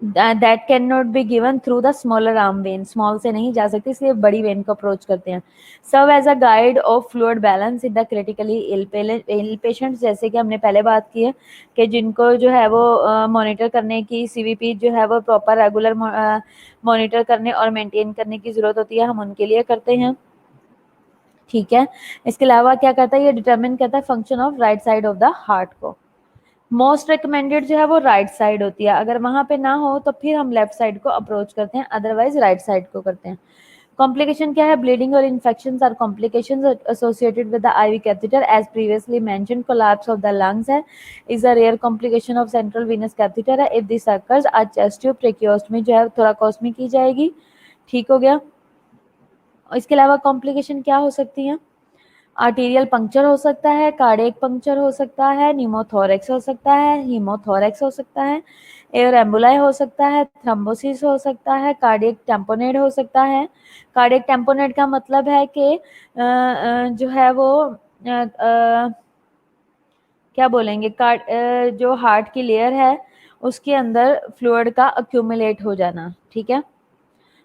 that can not be given through the smaller arm when, small से नहीं जा सकती, इसलिए बड़ी वेन को अप्रोच करते हैं। Serve as a guide of fluid balance in the critically ill patients, जैसे कि हमने पहले बात की है कि जिनको जो है वो मॉनिटर करने की, सीवीपी जो है वो प्रॉपर रेगुलर मॉनिटर करने और मेंटेन करने की ज़रूरत होती है, हम उनके लिए करते हैं, ठीक है। इसके अलावा क्या करता है, ये डिटरमिन करता है function of right side of the heart को। मोस्ट रिकमेंडेड जो है वो राइट साइड होती है, अगर वहां पे ना हो तो फिर हम लेफ्ट साइड को अप्रोच करते हैं, अदरवाइज राइट साइड को करते हैं। कॉम्प्लिकेशन क्या है? ब्लीडिंग और infection are complications associated with the IV catheter, as previously mentioned collapse of the lungs है is a rare complication of central venous catheter है। If this occurs a chest tube tracheostomy जो है थोराकोस्टमी की जाएगी, ठीक हो गया। इसके अलावा कॉम्प्लिकेशन क्या हो सकती है? आर्टीरियल पंक्चर हो सकता है, कार्डियक पंक्चर हो सकता है, न्यूमोथोरेक्स हो सकता है, हीमोथोरेक्स हो सकता है, एयर एम्बुलाई हो सकता है, थ्रोम्बोसिस हो सकता है, कार्डियक टेम्पोनेट हो सकता है। कार्डियक टेम्पोनेट का मतलब है कि जो है वो क्या बोलेंगे, जो हार्ट की लेयर है उसके अंदर फ्लूइड का अक्यूमुलेट हो जाना, ठीक है,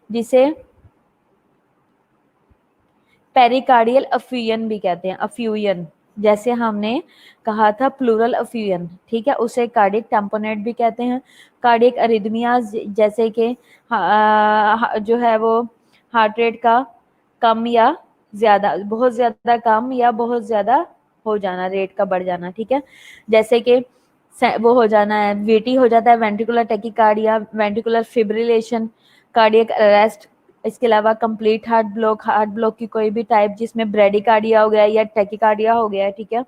जिसे पेरिकार्डियल अफ्यूजन भी कहते हैं। अफ्यूजन, जैसे हमने कहा था प्लूरल अफ्यूजन, ठीक है, उसे कार्डियक टेम्पोनेट भी कहते हैं। कार्डियक अरिदमियाज, जैसे कि जो है वो हार्ट रेट का कम या ज़्यादा, बहुत ज़्यादा कम या बहुत ज़्यादा हो जाना, रेट का बढ़ जाना, ठीक है, जैसे कि वो हो जाना है, वीटी हो जाता है, ventricular tachycardia, ventricular fibrillation, cardiac arrest. इसके अलावा कंप्लीट हार्ट ब्लॉक की कोई भी टाइप, जिसमें ब्रेडिकार्डिया हो गया या टेकिकार्डिया हो गया है, ठीक है।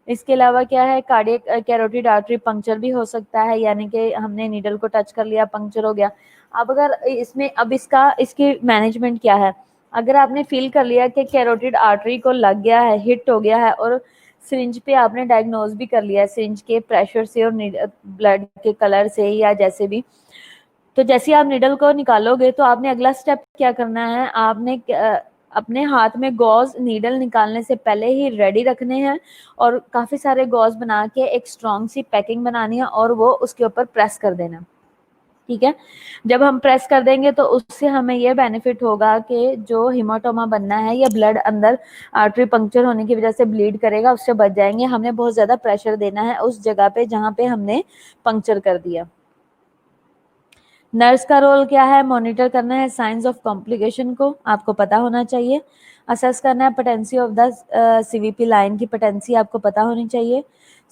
इसके अलावा क्या है, कार्डियक कैरोटिड आर्टरी पंक्चर भी हो सकता है, यानी कि हमने नीडल को टच कर लिया, पंक्चर हो गया। अब अगर इसमें, अब इसकी मैनेजमेंट क्या है? अगर आपने फील कर लिया कि कैरोटिड आर्टरी को लग गया है, हिट हो गया है, और सिरिंज पे आपने डायग्नोज भी कर लिया है, सिरिंज के प्रेशर से और ब्लड के कलर से या जैसे भी, तो जैसे ही आप निडल को निकालोगे तो आपने अगला स्टेप क्या करना है, आपने अपने हाथ में गॉज नीडल निकालने से पहले ही रेडी रखने हैं, और काफ़ी सारे गॉज बना के एक स्ट्रॉन्ग सी पैकिंग बनानी है, और वो उसके ऊपर प्रेस कर देना, ठीक है। जब हम प्रेस कर देंगे तो उससे हमें ये बेनिफिट होगा कि जो हिमाटोमा बनना है या ब्लड अंदर आर्टरी पंक्चर होने की वजह से ब्लीड करेगा, उससे बच जाएंगे। हमने बहुत ज़्यादा प्रेशर देना है उस जगह पे जहाँ पे हमने पंक्चर कर दिया। नर्स का रोल क्या है? मॉनिटर करना है साइंस ऑफ कॉम्प्लिकेशन को, आपको पता होना चाहिए। असेस करना है potency of the CVP line की पोटेंसी आपको पता होनी चाहिए।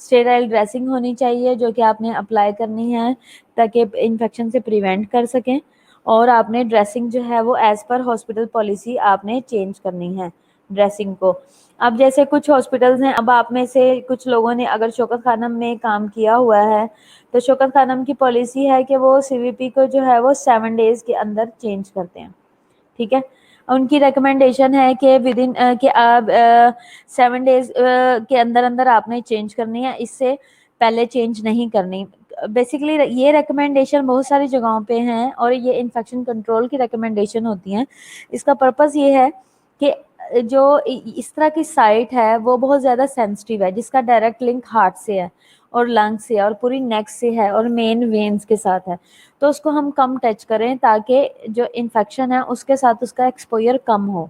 स्टेराइल ड्रेसिंग होनी चाहिए जो कि आपने अप्लाई करनी है ताकि इन्फेक्शन से प्रिवेंट कर सकें, और आपने ड्रेसिंग जो है वो एज़ पर हॉस्पिटल पॉलिसी आपने चेंज करनी है ड्रेसिंग को। अब जैसे कुछ हॉस्पिटल्स हैं, अब आप में से कुछ लोगों ने अगर शौकत खानम में काम किया हुआ है तो शौकत खानम की पॉलिसी है कि वो सीवीपी को जो है वो 7 डेज के अंदर चेंज करते हैं, ठीक है। उनकी रिकमेंडेशन है कि विद इन कि आप 7 डेज के अंदर अंदर आपने चेंज करनी है, इससे पहले चेंज नहीं करनी। बेसिकली ये रिकमेंडेशन बहुत सारी जगहों पे हैं, और ये इन्फेक्शन कंट्रोल की रिकमेंडेशन होती हैं। इसका पर्पस ये है कि जो इस तरह की साइट है वो बहुत ज़्यादा सेंसिटिव है, जिसका डायरेक्ट लिंक हार्ट से है और लंग्स से और पूरी नेक से है और मेन वेन्स के साथ है, तो उसको हम कम टच करें ताकि जो इन्फेक्शन है उसके साथ उसका एक्सपोजर कम हो,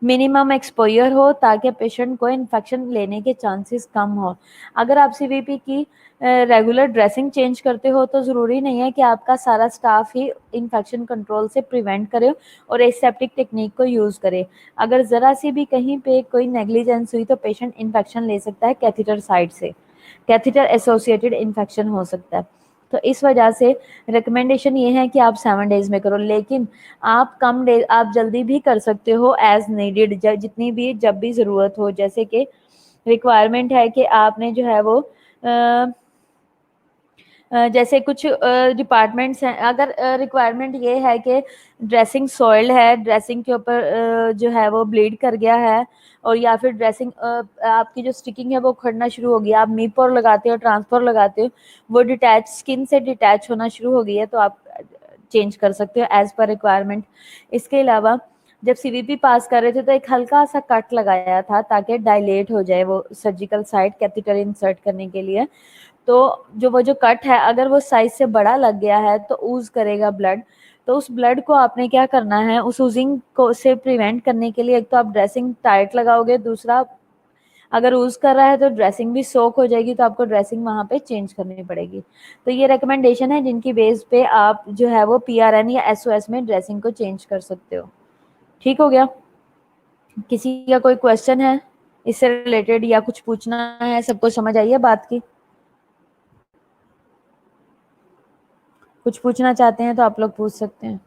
मिनिमम एक्सपोजर हो, ताकि पेशेंट को इन्फेक्शन लेने के चांसेस कम हो। अगर आप सीवीपी की रेगुलर ड्रेसिंग चेंज करते हो तो ज़रूरी नहीं है कि आपका सारा स्टाफ ही इन्फेक्शन कंट्रोल से प्रिवेंट करे और एसेप्टिक टेक्निक को यूज़ करे। अगर ज़रा सी भी कहीं पे कोई नेग्लिजेंस हुई तो पेशेंट इन्फेक्शन ले सकता है कैथेटर साइड से। कैथेटर एसोसिएटेड इन्फेक्शन हो सकता है। तो इस वजह से रिकमेंडेशन ये है कि आप 7 डेज में करो, लेकिन आप कम डेज, आप जल्दी भी कर सकते हो एज नीडेड, जितनी भी जब भी ज़रूरत हो। जैसे कि रिक्वायरमेंट है कि आपने जो है वो जैसे कुछ डिपार्टमेंट्स हैं, अगर रिक्वायरमेंट ये है कि ड्रेसिंग सॉइल्ड है, ड्रेसिंग के ऊपर जो है वो ब्लीड कर गया है, और या फिर ड्रेसिंग आपकी जो स्टिकिंग है वो उखड़ना शुरू हो गया, आप मीपोर लगाते हो, ट्रांसफर लगाते हो, वो डिटैच स्किन से डिटैच होना शुरू हो गई है, तो आप चेंज कर सकते हो एज पर रिक्वायरमेंट। इसके अलावा जब सीवीपी पास कर रहे थे तो एक हल्का सा कट लगाया था ताकि डायलेट हो जाए वो सर्जिकल साइट कैथेटर इंसर्ट करने के लिए। तो वो जो कट है अगर वो साइज से बड़ा लग गया है तो ऊज करेगा ब्लड। तो उस ब्लड को आपने क्या करना है, उस ऊजिंग को से प्रिवेंट करने के लिए एक तो आप ड्रेसिंग टाइट लगाओगे, दूसरा अगर यूज कर रहा है तो ड्रेसिंग भी सोक हो जाएगी, तो आपको ड्रेसिंग वहाँ पे चेंज करनी पड़ेगी। तो ये रिकमेंडेशन है जिनकी बेस पे आप जो है वो पीआरएन या एसओएस में ड्रेसिंग को चेंज कर सकते हो। ठीक हो गया? किसी का कोई क्वेश्चन है इससे रिलेटेड या कुछ पूछना है? सबको समझ आई है बात की? कुछ पूछना चाहते हैं तो आप लोग पूछ सकते हैं।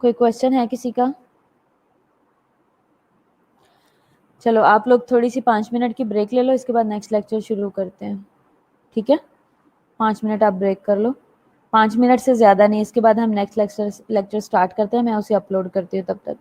कोई क्वेश्चन है किसी का? चलो आप लोग थोड़ी सी 5 मिनट की ब्रेक ले लो, इसके बाद नेक्स्ट लेक्चर शुरू करते हैं। ठीक है, 5 मिनट आप ब्रेक कर लो, 5 मिनट से ज़्यादा नहीं, इसके बाद हम नेक्स्ट लेक्चर स्टार्ट करते हैं। मैं उसे अपलोड करती हूँ तब तक।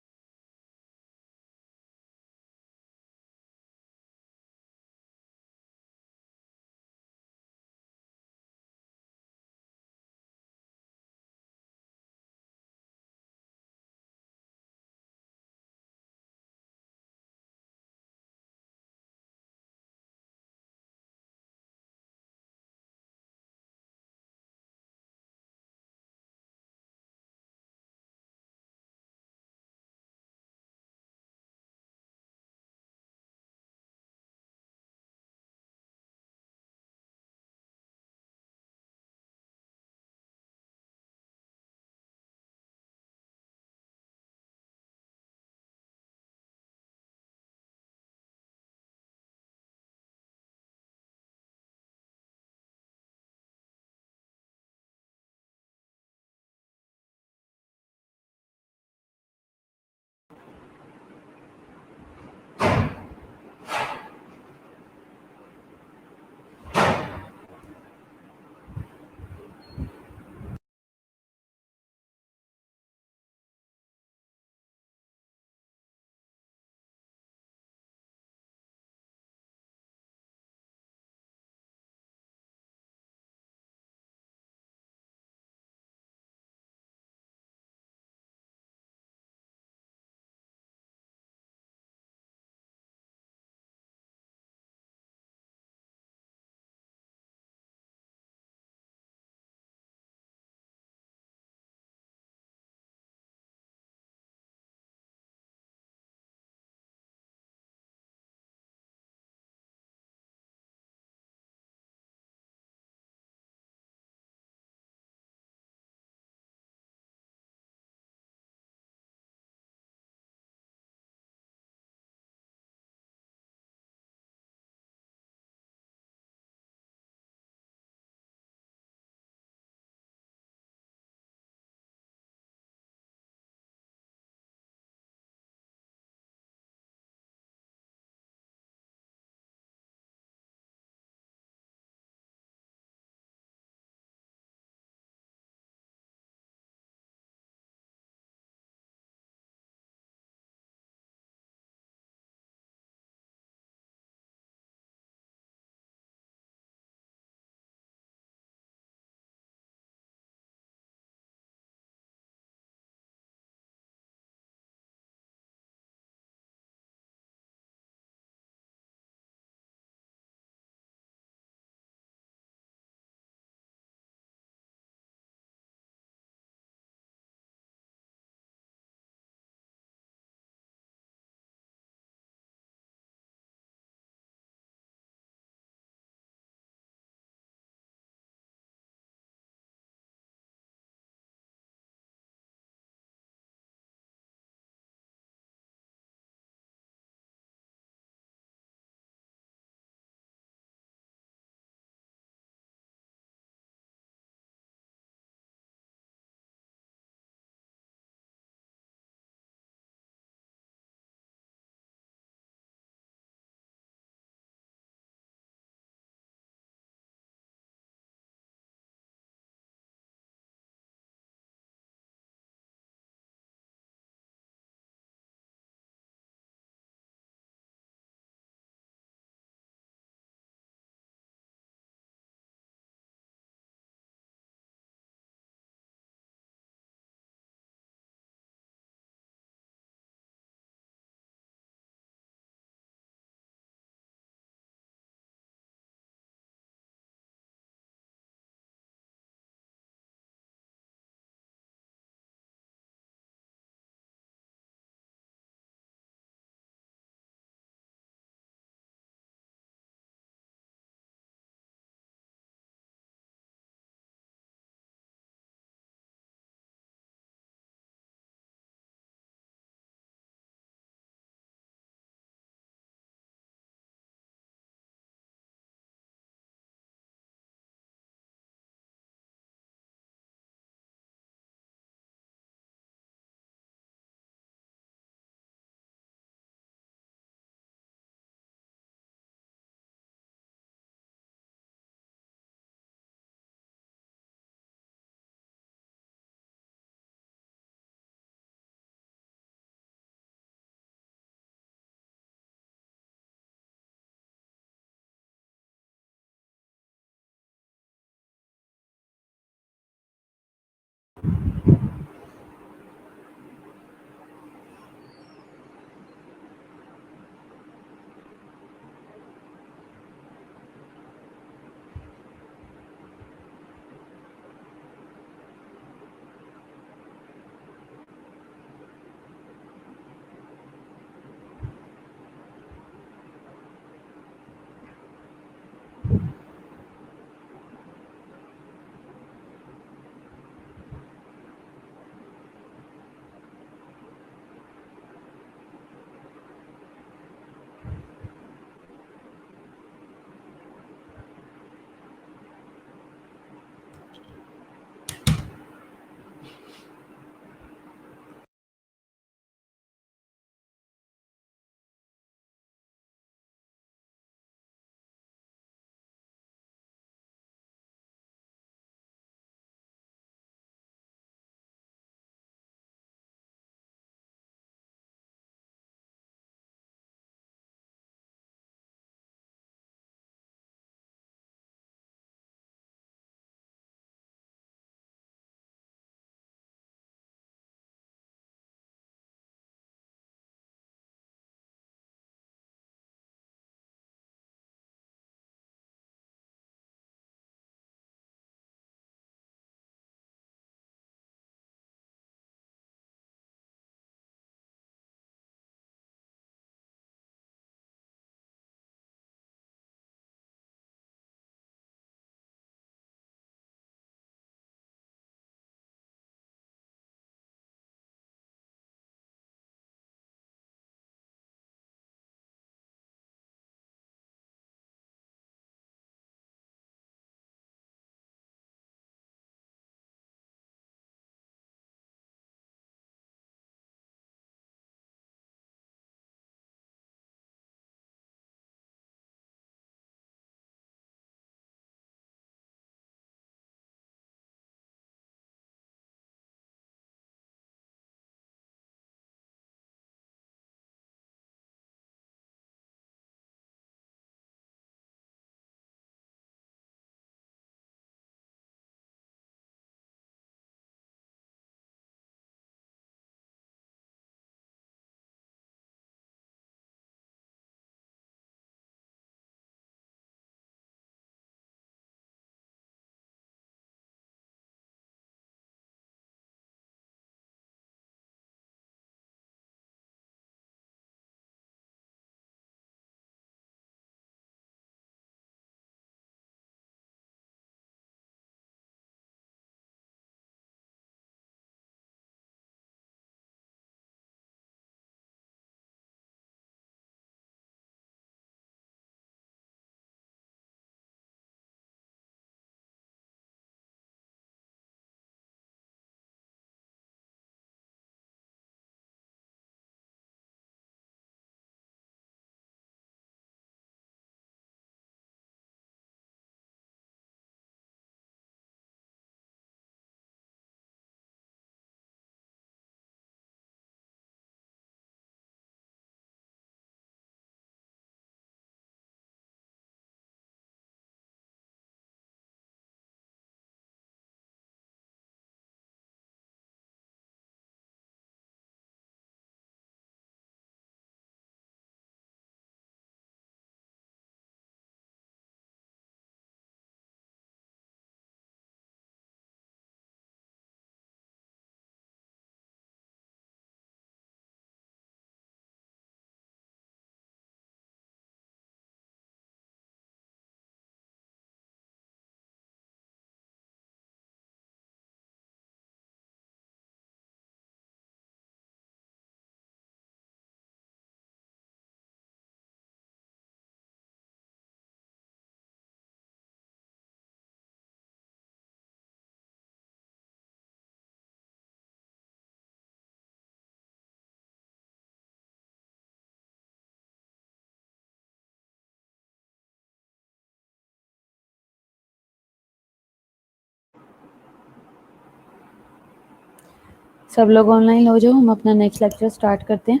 सब लोग ऑनलाइन हो जाओ, हम अपना नेक्स्ट लेक्चर स्टार्ट करते हैं।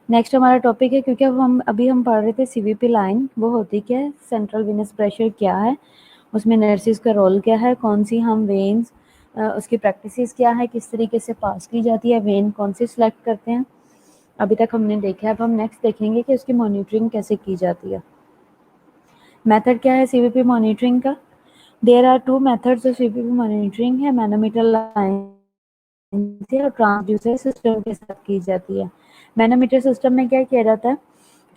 नेक्स्ट हमारा टॉपिक है, क्योंकि अब हम पढ़ रहे थे सीवीपी लाइन, वो होती क्या है, सेंट्रल वेनस प्रेशर क्या है, उसमें नर्सिस का रोल क्या है, कौन सी हम वेन्स, उसकी प्रैक्टिसेस क्या है, किस तरीके से पास की जाती है, वेन कौन सी सिलेक्ट करते हैं, अभी तक हमने देखा है। अब हम नेक्स्ट देखेंगे कि उसकी मॉनिटरिंग कैसे की जाती है। मेथड क्या है सीवीपी मॉनिटरिंग का? There are two methods of CVP monitoring है, मैनोमीटर लाइन से और ट्रांसड्यूसर सिस्टम के साथ की जाती है। मैनोमीटर सिस्टम में क्या किया जाता है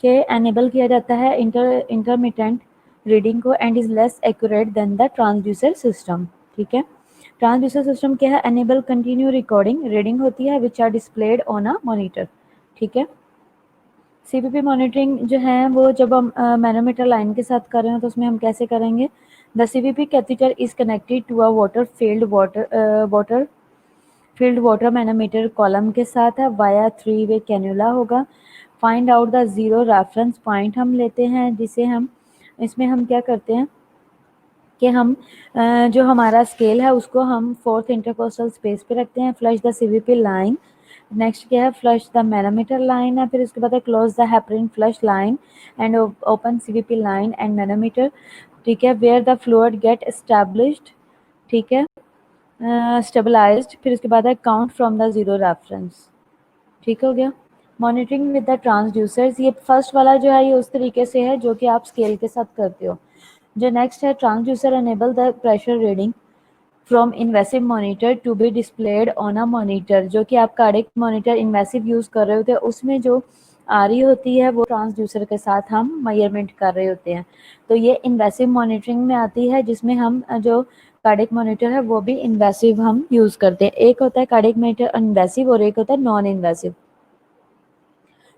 कि एनेबल किया जाता है इंटरमिटेंट रीडिंग को and is less accurate then the transducer system. ठीक है, ट्रांसड्यूसर सिस्टम क्या है, एनेबल कंटिन्यू रिकॉर्डिंग रीडिंग होती है which are displayed on a monitor. ठीक है, सीवीपी मॉनिटरिंग जो है वो जब हम मैनोमीटर लाइन के साथ कर रहे हैं तो उसमें हम कैसे करेंगे। The CVP catheter is connected to a water field water manometer column के साथ है वाया 3-वे कैन्यूला होगा। Find out the zero reference point हम लेते हैं, जिसे हम इसमें हम क्या करते हैं कि हम जो हमारा स्केल है उसको हम 4th इंटरकोस्टल स्पेस पे रखते हैं। Flush the CVP line, next क्या है, फ्लश द मैनोमीटर लाइन है, फिर उसके बाद है close the heparin flush line and open CVP line and manometer. ठीक है, where the fluid get established, ठीक है, स्टेबलाइज्ड, फिर उसके बाद है count from the zero reference. ठीक हो गया। मॉनिटरिंग विद द ट्रांसड्यूसर्स, ये फर्स्ट वाला जो है ये उस तरीके से है जो कि आप स्केल के साथ करते हो। जो नेक्स्ट है, transducer enable the pressure reading from invasive monitor to be displayed on a monitor. जो कि आप कार्डिक मॉनिटर इन्वेसिव यूज कर रहे होते हैं उसमें जो आ रही होती है वो ट्रांसड्यूसर के साथ हम मेजरमेंट कर रहे होते हैं। तो ये इन्वेसिव मॉनिटरिंग में आती है, जिसमें हम जो कार्डिक मॉनिटर है वो भी इन्वेसिव हम यूज करते हैं। एक होता है कार्डिक मॉनिटर इन्वेसिव और एक होता है non invasive.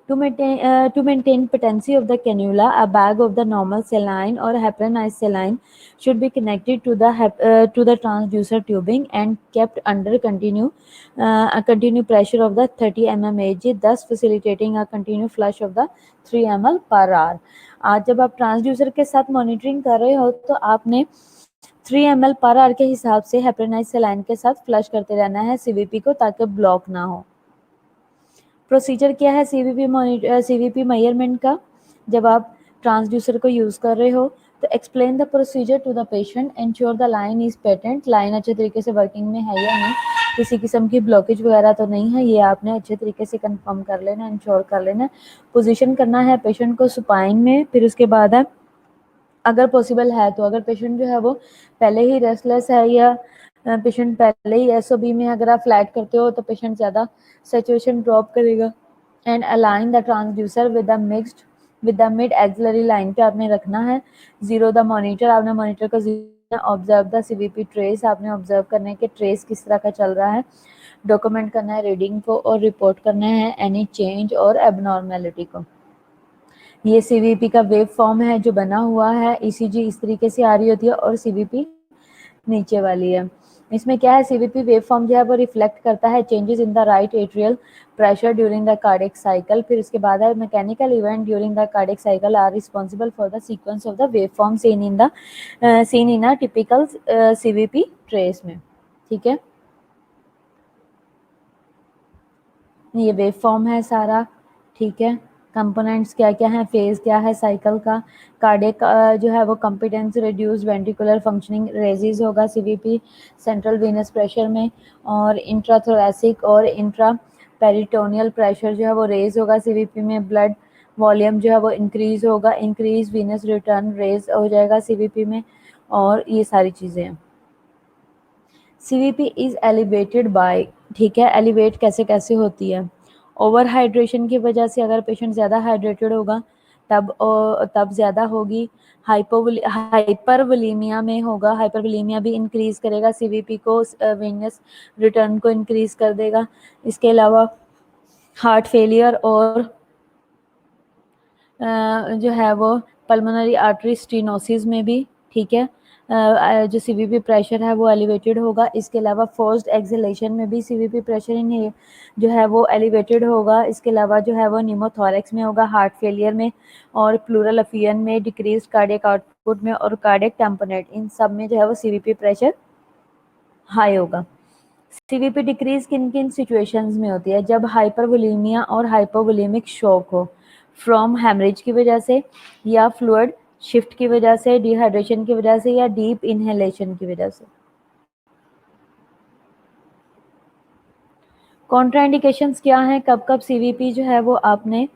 To maintain patency of the cannula, a bag of the normal saline or heparinized saline should be connected to the transducer tubing and kept under a continuous pressure of the 30 mmHg, thus facilitating a continuous flush of the 3 ml per hour. आज जब आप transducer के साथ monitoring कर रहे हो तो आपने 3 ml पर आवर के हिसाब से हेपरिनाइज सेलाइन के साथ फ्लश करते रहना है सीवीपी को, ताकि ब्लॉक ना हो। प्रोसीजर क्या है सीवीपी मेजरमेंट का? जब आप ट्रांसड्यूसर को यूज़ कर रहे हो तो explain the procedure to the patient, ensure the line is patent, line अच्छे तरीके से वर्किंग में है या नहीं, किसी किस्म की ब्लॉकेज वगैरह तो नहीं है, ये आपने अच्छे तरीके से कंफर्म कर लेना, इंश्योर कर लेना। पोजीशन करना है पेशेंट को सुपाइन में, फिर उसके बाद है अगर पॉसिबल है तो अगर पेशेंट जो है वो पहले ही रेस्टलेस है या पेशेंट पहले ही एसओबी में अगर आप फ्लैट करते हो तो पेशेंट ज़्यादा सैचुरेशन ड्रॉप करेगा। And align the transducer with the mid axillary line पे आपने रखना है। जीरो द मॉनिटर, आपने मॉनिटर को ऑब्जर्व द सीवीपी ट्रेस, आपने ऑब्जर्व करना है कि ट्रेस किस तरह का चल रहा है। डॉक्यूमेंट करना है रीडिंग को और रिपोर्ट करना है एनी चेंज और एबनॉर्मेलिटी को। ये सीवीपी का वेव फॉर्म है जो बना हुआ है, ईसीजी इस तरीके से आ रही होती है और सीवीपी नीचे वाली है। इसमें क्या है, सीवीपी वेव फॉर्म जो है वो रिफ्लेक्ट करता है changes in the right atrial pressure during the cardiac cycle. फिर उसके बाद है mechanical event during the cardiac cycle are responsible for the sequence of the wave form seen in a typical CVP trace में। ठीक है, ये wave form है सारा। ठीक है, कंपोनेंट्स क्या क्या है, फेज क्या है साइकिल का। कार्डियक जो है वो कंपिटेंस रिड्यूस वेंट्रिकुलर फंक्शनिंग रेजिज होगा सीवीपी सेंट्रल वेनस प्रेशर में, और इंट्राथोरेसिक और इंट्रा पेरिटोनियल प्रेशर जो है वो रेज होगा सीवीपी में। ब्लड वॉल्यूम जो है वो इंक्रीज होगा, इंक्रीज वीनस रिटर्न रेज हो जाएगा सीवीपी में, और ये सारी चीज़ें हैं। सीवीपी इज एलिवेटेड बाय, ठीक है, एलिवेट कैसे कैसे होती है, ओवर हाइड्रेशन की वजह से अगर पेशेंट ज़्यादा हाइड्रेटेड होगा तब ज़्यादा होगी। हाइपरवोलीमिया में होगा, हाइपरवोलीमिया भी इंक्रीज करेगा सीवीपी को, वेनस रिटर्न को इंक्रीज कर देगा। इसके अलावा हार्ट फेलियर और जो है वो पल्मोनरी आर्टरी स्टेनोसिस में भी, ठीक है, जो सीवीपी प्रेशर है वो एलिवेटेड होगा। इसके अलावा फोर्स्ड एक्सहेलेशन में भी सीवीपी प्रेशर इन जो है वो एलिवेटेड होगा। इसके अलावा जो है वो न्यूमोथोरैक्स में होगा, हार्ट फेलियर में और प्लूरल अफियन में, डिक्रीज कार्डियक आउटपुट में और कार्डियक टेम्पोनेट, इन सब में जो है वो सीवीपी प्रेशर हाई होगा। सीवीपी डिक्रीज किन किन सिचुएशंस में होती है? जब हाइपरवोलेमिया और हाइपोवोलेमिक शॉक हो, फ्रॉम हेमरेज की वजह से, या फ्लूइड शिफ्ट की वजह से, डिहाइड्रेशन की वजह से, या डीप इनहेलेशन की वजह से। कॉन्ट्राइंडिकेशंस क्या हैं? कब कब सीवीपी जो है वो आपने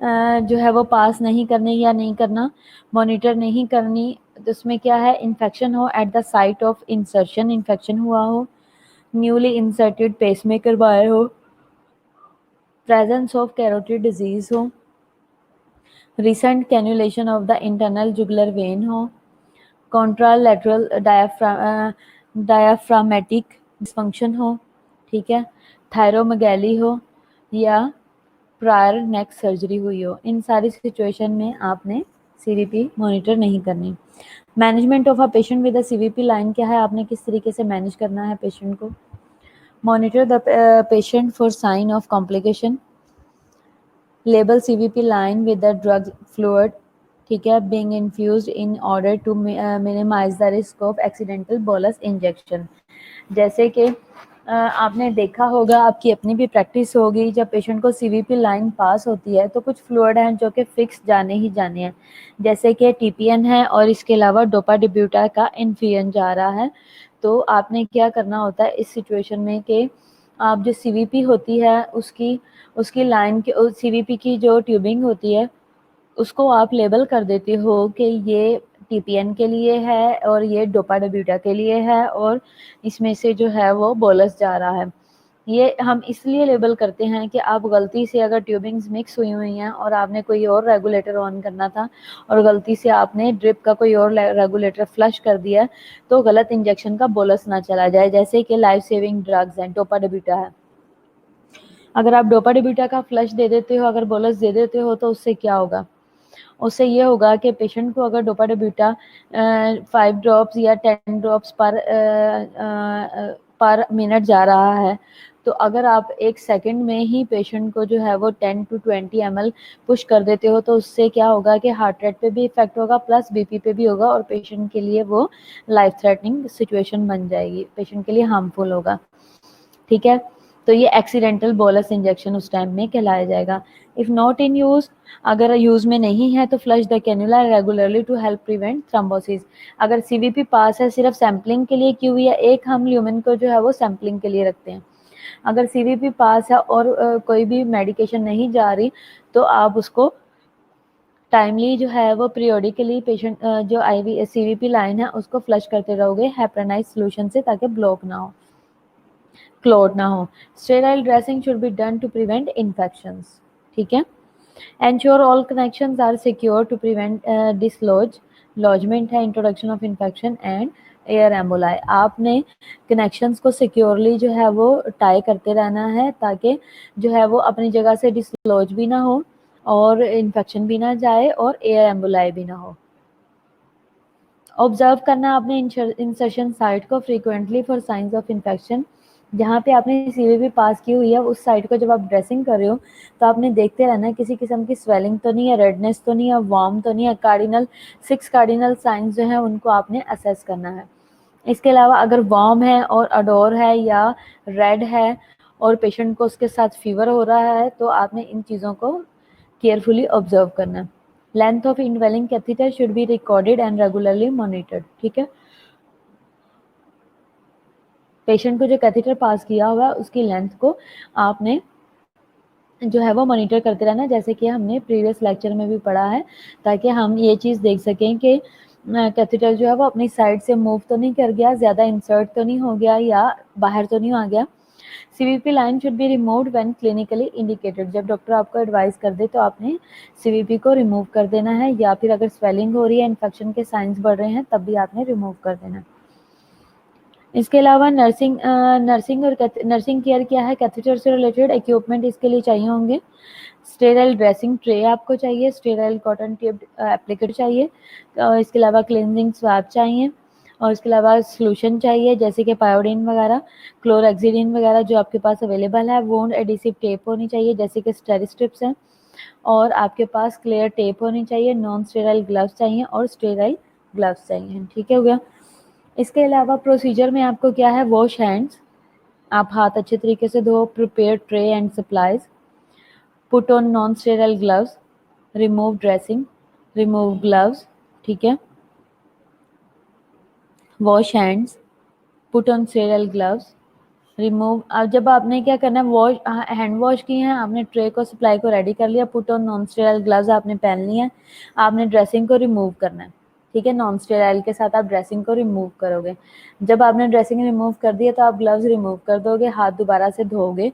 जो है वो पास नहीं करनी या नहीं करना, मॉनिटर नहीं करनी। तो उसमें क्या है? इन्फेक्शन हो at the site of insertion, infection हुआ हो, न्यूली इंसर्टेड पेसमेकर वायर हो, प्रेजेंस ऑफ कैरोटिड डिजीज हो, recent cannulation of the internal jugular vein हो, कॉन्ट्रालैटरल डायाफ्रामेटिक डिस्फंक्शन हो, ठीक है, थायरोमेगैली हो, या प्रायर नेक सर्जरी हुई हो। इन सारी सिचुएशन में आपने सीवीपी मॉनिटर नहीं करनी। Management of a patient with a CVP line क्या है? आपने किस तरीके से मैनेज करना है पेशेंट को? Monitor the patient for sign of complication, label CVP line with the drug fluid, ठीक है, being infused in order to minimise the risk of accidental bolus injection. जैसे कि आपने देखा होगा, आपकी अपनी भी प्रैक्टिस होगी, जब पेशेंट को सीवीपी लाइन पास होती है तो कुछ फ्लूइड हैं जो कि फिक्स जाने ही जाने हैं, जैसे कि टीपीएन है और इसके अलावा डोपा डिब्यूटा का इन्फियन जा रहा है। तो आपने क्या करना होता है इस सिचुएशन में कि आप जो सीवीपी होती है उसकी उसकी लाइन के सीवीपी की जो ट्यूबिंग होती है उसको आप लेबल कर देते हो कि ये टीपीएन के लिए है और ये डोपाडिब्यूटा के लिए है और इसमें से जो है वो बोलस जा रहा है। ये हम इसलिए लेबल करते हैं कि आप गलती से अगर ट्यूबिंग्स मिक्स हुई हुई हैं और आपने कोई और रेगुलेटर ऑन करना था और गलती से आपने ड्रिप का कोई और रेगुलेटर फ्लश कर दिया तो गलत इंजेक्शन का बोलस ना चला जाए। जैसे कि लाइफ सेविंग ड्रग्स हैं, डोपाडिब्यूटा है, अगर आप डोपाडिब्यूटा का फ्लश दे देते हो, अगर बोलस दे देते हो तो उससे क्या होगा? उससे ये होगा कि पेशेंट को अगर डोपाडिब्यूटा 5 ड्रॉप्स या 10 ड्रॉप्स पर मिनट जा रहा है, तो अगर आप एक सेकंड में ही पेशेंट को जो है वो 10 to 20 ml पुश कर देते हो तो उससे क्या होगा कि हार्ट रेट पे भी इफेक्ट होगा प्लस बीपी पे भी होगा और पेशेंट के लिए वो लाइफ थ्रेटनिंग सिचुएशन बन जाएगी, पेशेंट के लिए हार्मफुल होगा, ठीक है। तो ये एक्सीडेंटल बोलस इंजेक्शन उस टाइम में कहलाया जाएगा। इफ नॉट इन यूज, अगर यूज में नहीं है तो flush the cannula regularly to help prevent thrombosis. अगर सीवीपी पास है सिर्फ सैम्पलिंग के लिए की हुई है, एक हम ल्यूमेन को जो है वो सैम्पलिंग के लिए रखते हैं। अगर सीवीपी पास है और कोई भी मेडिकेशन नहीं जा रही तो आप उसको टाइमली जो है वो पीरियोडिकली पेशेंट जो आईवी सीवीपी लाइन है उसको फ्लश करते रहोगे हेपरानाइज सोल्यूशन से ताकि ब्लॉक ना हो, क्लॉट ना हो। Sterile dressing should be done to prevent infections, ठीक है। Ensure all connections are secure to prevent lodgement है, introduction of infection and air emboli. आपने कनेक्शंस को सिक्योरली जो है वो टाई करते रहना है ताकि जो है वो अपनी जगह से डिसलॉज भी ना हो और इन्फेक्शन भी ना जाए और एयर एम्बोलाई भी ना हो। ऑब्जर्व करना आपने इंसर्शन साइट को frequently for science of infection. जहाँ पे आपने सीवीपी पास की हुई है उस साइट को जब आप ड्रेसिंग कर रहे हो तो आपने देखते रहना है किसी किस्म की स्वेलिंग तो नहीं है, रेडनेस तो नहीं है, वार्म तो नहीं है। कार्डिनल 6 कार्डिनल साइंस जो है उनको आपने असेस करना है। इसके अलावा अगर वार्म है और अडोर है या रेड है और पेशेंट को उसके साथ फीवर हो रहा है तो आपने इन चीज़ों को केयरफुली ऑब्जर्व करना है। Length of indwelling catheter should be recorded and regularly monitored, ठीक है। पेशेंट को जो कैथीटर पास किया हुआ है उसकी लेंथ को आपने जो है वो मॉनिटर करते रहना, जैसे कि हमने प्रीवियस लेक्चर में भी पढ़ा है, ताकि हम ये चीज़ देख सकें कि कैथीटर जो है वो अपनी साइड से मूव तो नहीं कर गया, ज़्यादा इंसर्ट तो नहीं हो गया या बाहर तो नहीं आ गया। CVP line should be removed when clinically indicated. जब डॉक्टर आपको एडवाइस कर दे तो आपने सीवीपी को रिमूव कर देना है, या फिर अगर स्वेलिंग हो रही है, इन्फेक्शन के साइंस बढ़ रहे हैं तब भी आपने रिमूव कर देना है। इसके अलावा नर्सिंग केयर क्या है? कैथेटर से रिलेटेड इक्विपमेंट इसके लिए चाहिए होंगे। स्टेराइल ड्रेसिंग ट्रे आपको चाहिए, स्टेराइल कॉटन टेप एप्लीकेटर चाहिए, इसके अलावा क्लिनजिंग स्वैब चाहिए और इसके अलावा सोल्यूशन चाहिए जैसे कि पायोडीन वगैरह, क्लोरेक्सिडिन वगैरह जो आपके पास अवेलेबल है। वोंड एडिसिव टेप होनी चाहिए जैसे कि स्टेरिस्ट्रिप्स हैं, और आपके पास क्लियर टेप होनी चाहिए। नॉन स्टेराइल ग्लव्स चाहिए और स्टेराइल ग्लव्स चाहिए, ठीक है हो गया। इसके अलावा प्रोसीजर में आपको क्या है? वॉश हैंड्स, आप हाथ अच्छे तरीके से धो, prepare tray and supplies, put on non sterile gloves, remove dressing, remove gloves, ठीक है, wash hands, put on sterile gloves, remove. अब जब आपने क्या करना है, वॉश हैंड वॉश किए हैं आपने, ट्रे को सप्लाई को रेडी कर लिया, put on non sterile gloves आपने पहन लिए हैं, आपने ड्रेसिंग को रिमूव करना है, ठीक है। नॉन स्टेराइल के साथ आप ड्रेसिंग को रिमूव करोगे। जब आपने ड्रेसिंग रिमूव कर दिया तो आप ग्लव्स रिमूव कर दोगे, हाथ दोबारा से धोगे,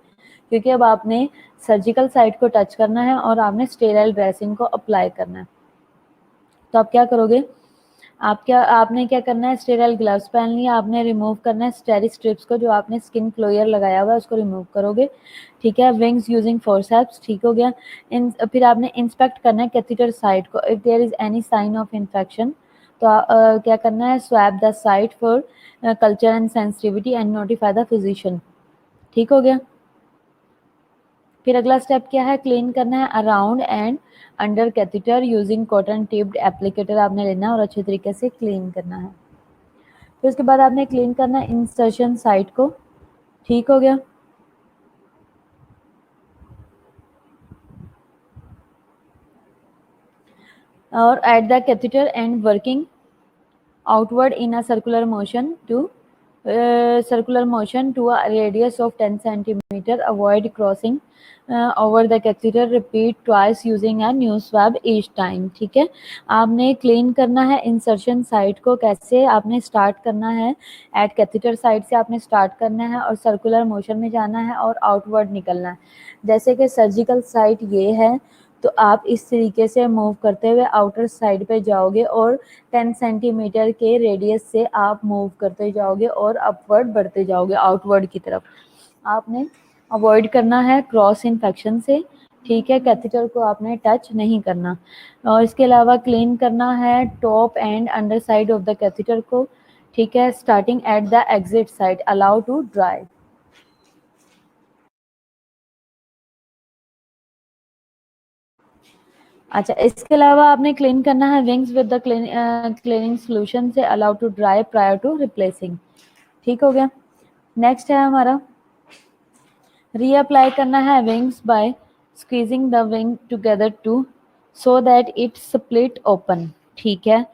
क्योंकि अब आपने सर्जिकल साइट को टच करना है और आपने स्टेराइल ड्रेसिंग को अप्लाई करना है। तो आप क्या करोगे, आपने क्या करना है, स्टेराइल ग्लव्स पहन लिया, आपने रिमूव करना है स्टेरी स्ट्रिप्स को, जो आपने स्किन क्लोयर लगाया हुआ है उसको रिमूव करोगे, ठीक है। विंग्स यूजिंग फोर्सेप्स, ठीक हो गया। फिर आपने इंस्पेक्ट करना है कैथेटर साइट को, if there is any sign of infection तो क्या करना है, swab the site for culture and sensitivity and notify the physician, ठीक हो गया। फिर अगला स्टेप क्या है, क्लीन करना है around and under catheter using cotton tipped applicator आपने लेना है और अच्छे तरीके से क्लीन करना है। फिर उसके बाद आपने क्लीन करना है इंसर्शन साइट को, ठीक हो गया। और at the catheter and working outward in a circular motion to a radius of 10 centimeter. Avoid crossing over the catheter. Repeat twice using a new swab each time, ठीक है। आपने क्लीन करना है इंसर्शन साइट को, कैसे आपने start करना है, एट कैथेटर साइट से आपने स्टार्ट करना है और सर्कुलर मोशन में जाना है और आउटवर्ड निकलना है। जैसे कि सर्जिकल साइट ये है तो आप इस तरीके से मूव करते हुए आउटर साइड पे जाओगे और 10 सेंटीमीटर के रेडियस से आप मूव करते जाओगे और अपवर्ड बढ़ते जाओगे आउटवर्ड की तरफ। आपने अवॉइड करना है क्रॉस इन्फेक्शन से, ठीक है। कैथेटर को आपने टच नहीं करना। और इसके अलावा क्लीन करना है top and under side of the catheter को, ठीक है, starting at the exit side, allow to dry. अच्छा, इसके अलावा आपने क्लीन करना है wings with the cleaning solution से, allow to dry prior to replacing, ठीक हो गया। नेक्स्ट है हमारा रीअप्लाई करना है wings by squeezing the wing together to so that it split open, ठीक है।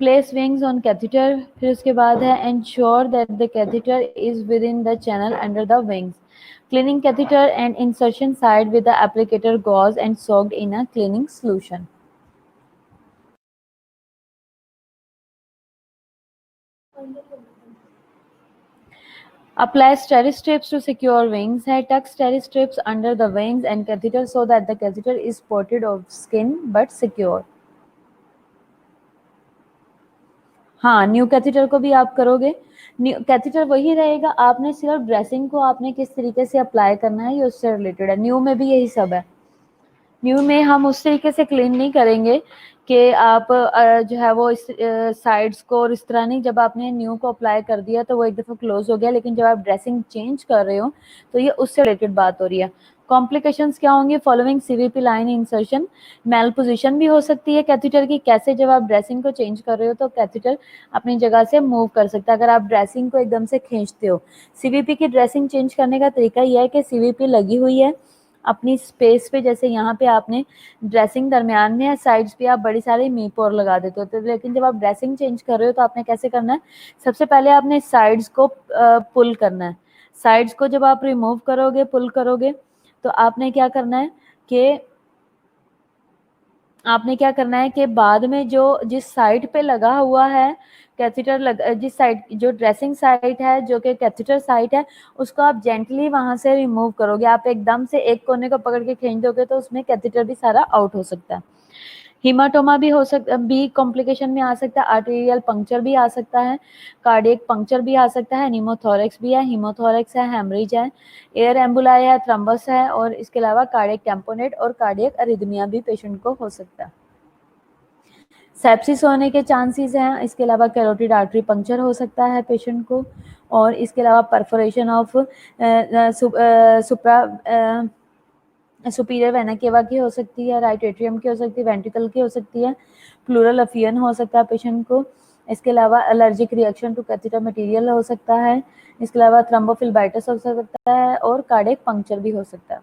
प्लेस विंग्स ऑन कैथेटर, फिर उसके बाद है ensure that the catheter is within the channel under the wings, cleaning catheter and insertion side with the applicator gauze and soaked in a cleaning solution. Apply steri strips to secure wings. Tuck steri strips under the wings and catheter so that the catheter is spotted of skin but secure. हाँ, new catheter को भी आप करोगे। New catheter वही रहेगा, आपने सिर्फ dressing को आपने किस तरीके से अप्लाई करना है ये उससे रिलेटेड है। न्यू में भी यही सब है। न्यू में हम उस तरीके से क्लीन नहीं करेंगे कि आप जो है वो इस साइड्स को और इस तरह नहीं, जब आपने न्यू को अप्लाई कर दिया तो वो एक दफ़ा क्लोज हो गया, लेकिन जब आप ड्रेसिंग चेंज कर रहे हो तो ये उससे रिलेटेड बात हो रही है। कॉम्प्लिकेशंस क्या होंगे, following CVP line insertion, malposition भी हो सकती है कैथेटर की, कैसे जब आप ड्रेसिंग को चेंज कर रहे हो तो कैथेटर अपनी जगह से मूव कर सकता है अगर आप ड्रेसिंग को एकदम से खींचते हो। सीवीपी की ड्रेसिंग चेंज करने का तरीका यह है कि सीवीपी लगी हुई है अपनी स्पेस पे, जैसे यहाँ पे आपने ड्रेसिंग दरमियान में है, साइड्स पे आप बड़ी सारी मीपोर लगा देते हो, तो लेकिन जब आप ड्रेसिंग चेंज कर रहे हो तो आपने कैसे करना है, सबसे पहले आपने साइड्स को पुल करना है। साइड्स को जब आप रिमूव करोगे, पुल करोगे, तो आपने क्या करना है कि बाद में जो जिस साइड पे लगा हुआ है कैथेटर, जिस साइड जो ड्रेसिंग साइट है जो कि कैथेटर साइट है, उसको आप जेंटली वहां से रिमूव करोगे। आप एकदम से एक कोने को पकड़ के खींच दोगे तो उसमें कैथेटर भी सारा आउट हो सकता है। हीमाटोमा भी हो सकता, बी कॉम्प्लिकेशन में आ सकता है, आर्टेरियल पंक्चर भी आ सकता है, कार्डियक पंक्चर भी आ सकता है, निमोथोरेक्स भी है, हीमोथोरेक्स है, हेमरेज है, एयर एम्बुलाई है, थ्रम्बस है, और इसके अलावा कार्डियक टेम्पोनेट और कार्डियक अरिदमिया भी पेशेंट को हो सकता है। सेप्सिस होने के चांसेस हैं। इसके अलावा कैरोटिड आर्टरी पंक्चर हो सकता है पेशेंट को, और इसके अलावा perforation of supra superior vena cava की हो सकती है, राइट एट्रियम की हो सकती है, वेंट्रिकल की हो सकती है, प्लूरल अफियन हो सकता है पेशेंट को, इसके अलावा allergic reaction to catheter material हो सकता है। इसके अलावा थ्रोम्बोफिलबाइटिस हो सकता है और कार्डियक पंक्चर भी हो सकता है।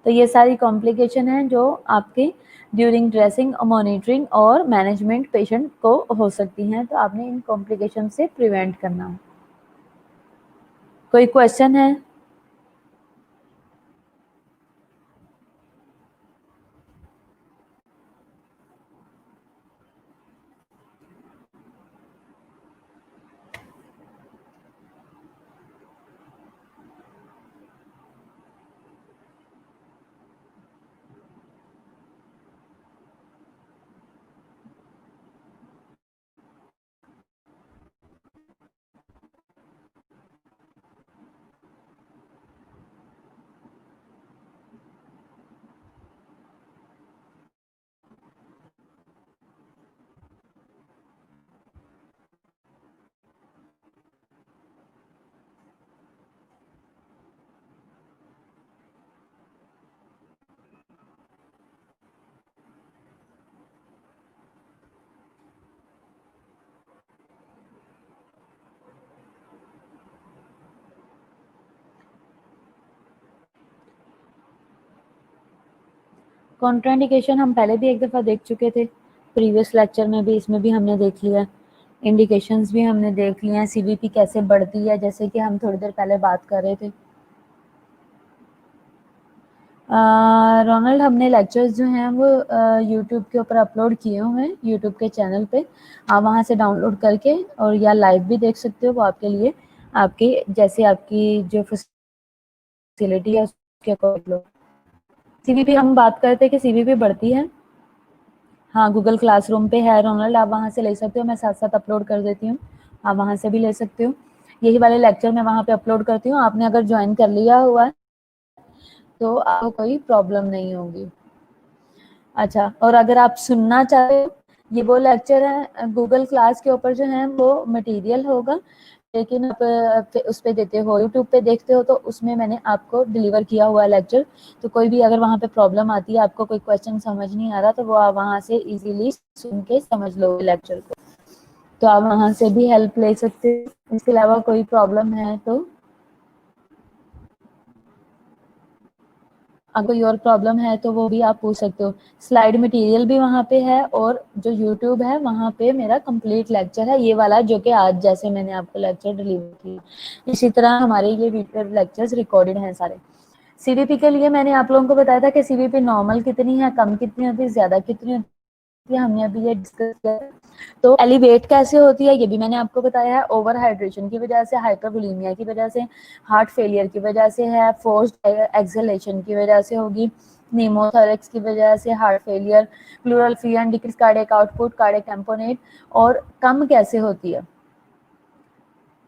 तो ये सारी कॉम्प्लिकेशन हैं जो आपके ड्यूरिंग ड्रेसिंग, मॉनिटरिंग और मैनेजमेंट पेशेंट को हो सकती हैं, तो आपने इन कॉम्प्लिकेशन से प्रिवेंट करना है। कोई क्वेश्चन है? कॉन्ट्राइंडिकेशन हम पहले भी एक दफ़ा देख चुके थे, प्रीवियस लेक्चर में भी, इसमें भी हमने देख लिया। इंडिकेशंस भी हमने देख लिए हैं, सीवीपी कैसे बढ़ती है, जैसे कि हम थोड़ी देर पहले बात कर रहे थे। रोनाल्ड, हमने लेक्चर्स जो हैं वो यूट्यूब के ऊपर अपलोड किए हुए हैं, यूट्यूब के चैनल पे। आप वहाँ से डाउनलोड करके और या लाइव भी देख सकते हो, वो आपके लिए, आपके जैसे आपकी जो फैसिलिटी है उसके अकॉर्डिंग। सीवीपी हम बात करते हैं कि सीवीपी बढ़ती है। हाँ, गूगल क्लासरूम पे है रोनाल्ड, आप वहाँ से ले सकते हो, मैं साथ साथ अपलोड कर देती हूँ, आप वहाँ से भी ले सकते हो। यही वाले लेक्चर मैं वहाँ पे अपलोड करती हूँ, आपने अगर ज्वाइन कर लिया हुआ है तो आपको कोई प्रॉब्लम नहीं होगी। अच्छा, और अगर आप सुनना चाहते हो, ये वो लेक्चर है गूगल क्लास के ऊपर जो है वो मटेरियल होगा, लेकिन आप उस पे देते हो, यूट्यूब पे देखते हो तो उसमें मैंने आपको डिलीवर किया हुआ लेक्चर। तो कोई भी अगर वहाँ पे प्रॉब्लम आती है, आपको कोई क्वेश्चन समझ नहीं आ रहा, तो वो आप वहाँ से इजीली सुन के समझ लो लेक्चर को, तो आप वहाँ से भी हेल्प ले सकते हो। इसके अलावा कोई प्रॉब्लम है तो अगर कोई और प्रॉब्लम है तो वो भी आप पूछ सकते हो। स्लाइड मटेरियल भी वहाँ पे है, और जो यूट्यूब है वहाँ पे मेरा कंप्लीट लेक्चर है, ये वाला जो कि आज जैसे मैंने आपको लेक्चर डिलीवर किया, इसी तरह हमारे ये वीडियो लेक्चर्स रिकॉर्डेड हैं सारे। सीवीपी के लिए मैंने आप लोगों को बताया था कि सीवीपी नॉर्मल कितनी है, कम कितनी होती है, ज्यादा कितनी होती है, हमने अभी ये डिस्कस किया। तो एलिवेट कैसे होती है ये भी मैंने आपको बताया है, ओवर हाइड्रेशन की वजह से, हाइपरवोलेमिया की वजह से, हार्ट फेलियर की वजह से है, फोर्स्ड एक्सहेलेशन की वजह से होगी, निमोथोरेक्स की वजह से heart failure, pleural free and decrease cardiac output, cardiac tamponade. और कम कैसे होती है,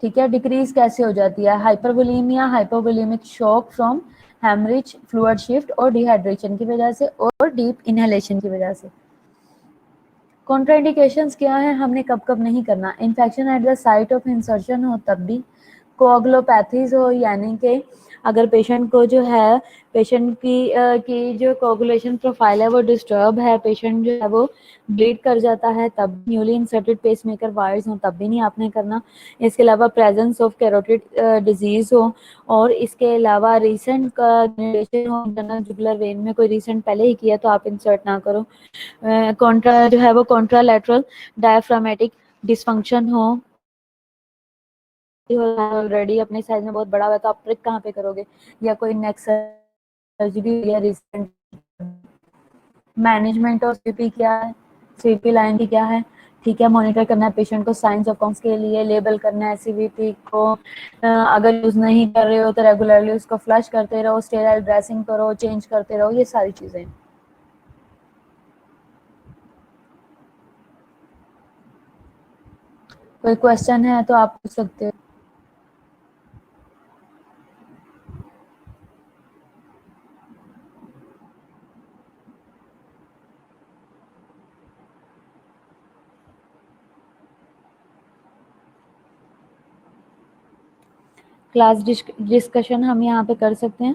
ठीक है, डिक्रीज कैसे हो जाती है, hypervolaemia, hypovolaemic shock from haemorrhage, fluid shift और डिहाइड्रेशन की वजह से, और डीप इनहेलेशन की वजह से। कॉन्ट्राइंडिकेशंस क्या है, हमने कब कब नहीं करना, infection at the site of insertion हो तब भी, कोअगुलोपैथीज हो, यानी कि अगर पेशेंट को जो है, पेशेंट की जो कोअगुलेशन प्रोफाइल है वो डिस्टर्ब है, पेशेंट जो है वो ब्लीड कर जाता है, तब न्यूली इंसर्टेड पेसमेकर वायर्स हो तब भी नहीं आपने करना। इसके अलावा प्रेजेंस ऑफ कैरोटिड डिजीज हो, और इसके अलावा रिसेंट का हो, जनरल जुगुलर वेन में कोई रिसेंट पहले ही किया तो आप इंसर्ट ना करो। कॉन्ट्रा जो है वो कॉन्ट्रालैटरल डायफ्रामेटिक डिसफंक्शन हो, ऑलरेडी अपने साइज में बहुत बड़ा हुआ है तो आप प्रिक कहाँ पे करोगे, या कोई नेक सर्जरी या रिसेंट। मैनेजमेंट ऑफ सीपी क्या है, सीपी लाइन की क्या है, ठीक है, मॉनिटर करना है पेशेंट को साइंस ऑफ कॉम्स के लिए, लेबल करना है सीवीपी को, अगर यूज नहीं कर रहे हो तो रेगुलरली उसको फ्लश करते रहो, स्टेराइल ड्रेसिंग करो, चेंज करते रहो, ये सारी चीजें। कोई क्वेश्चन है तो आप पूछ सकते हो। क्लास डिस्कशन हम यहाँ पे कर सकते हैं।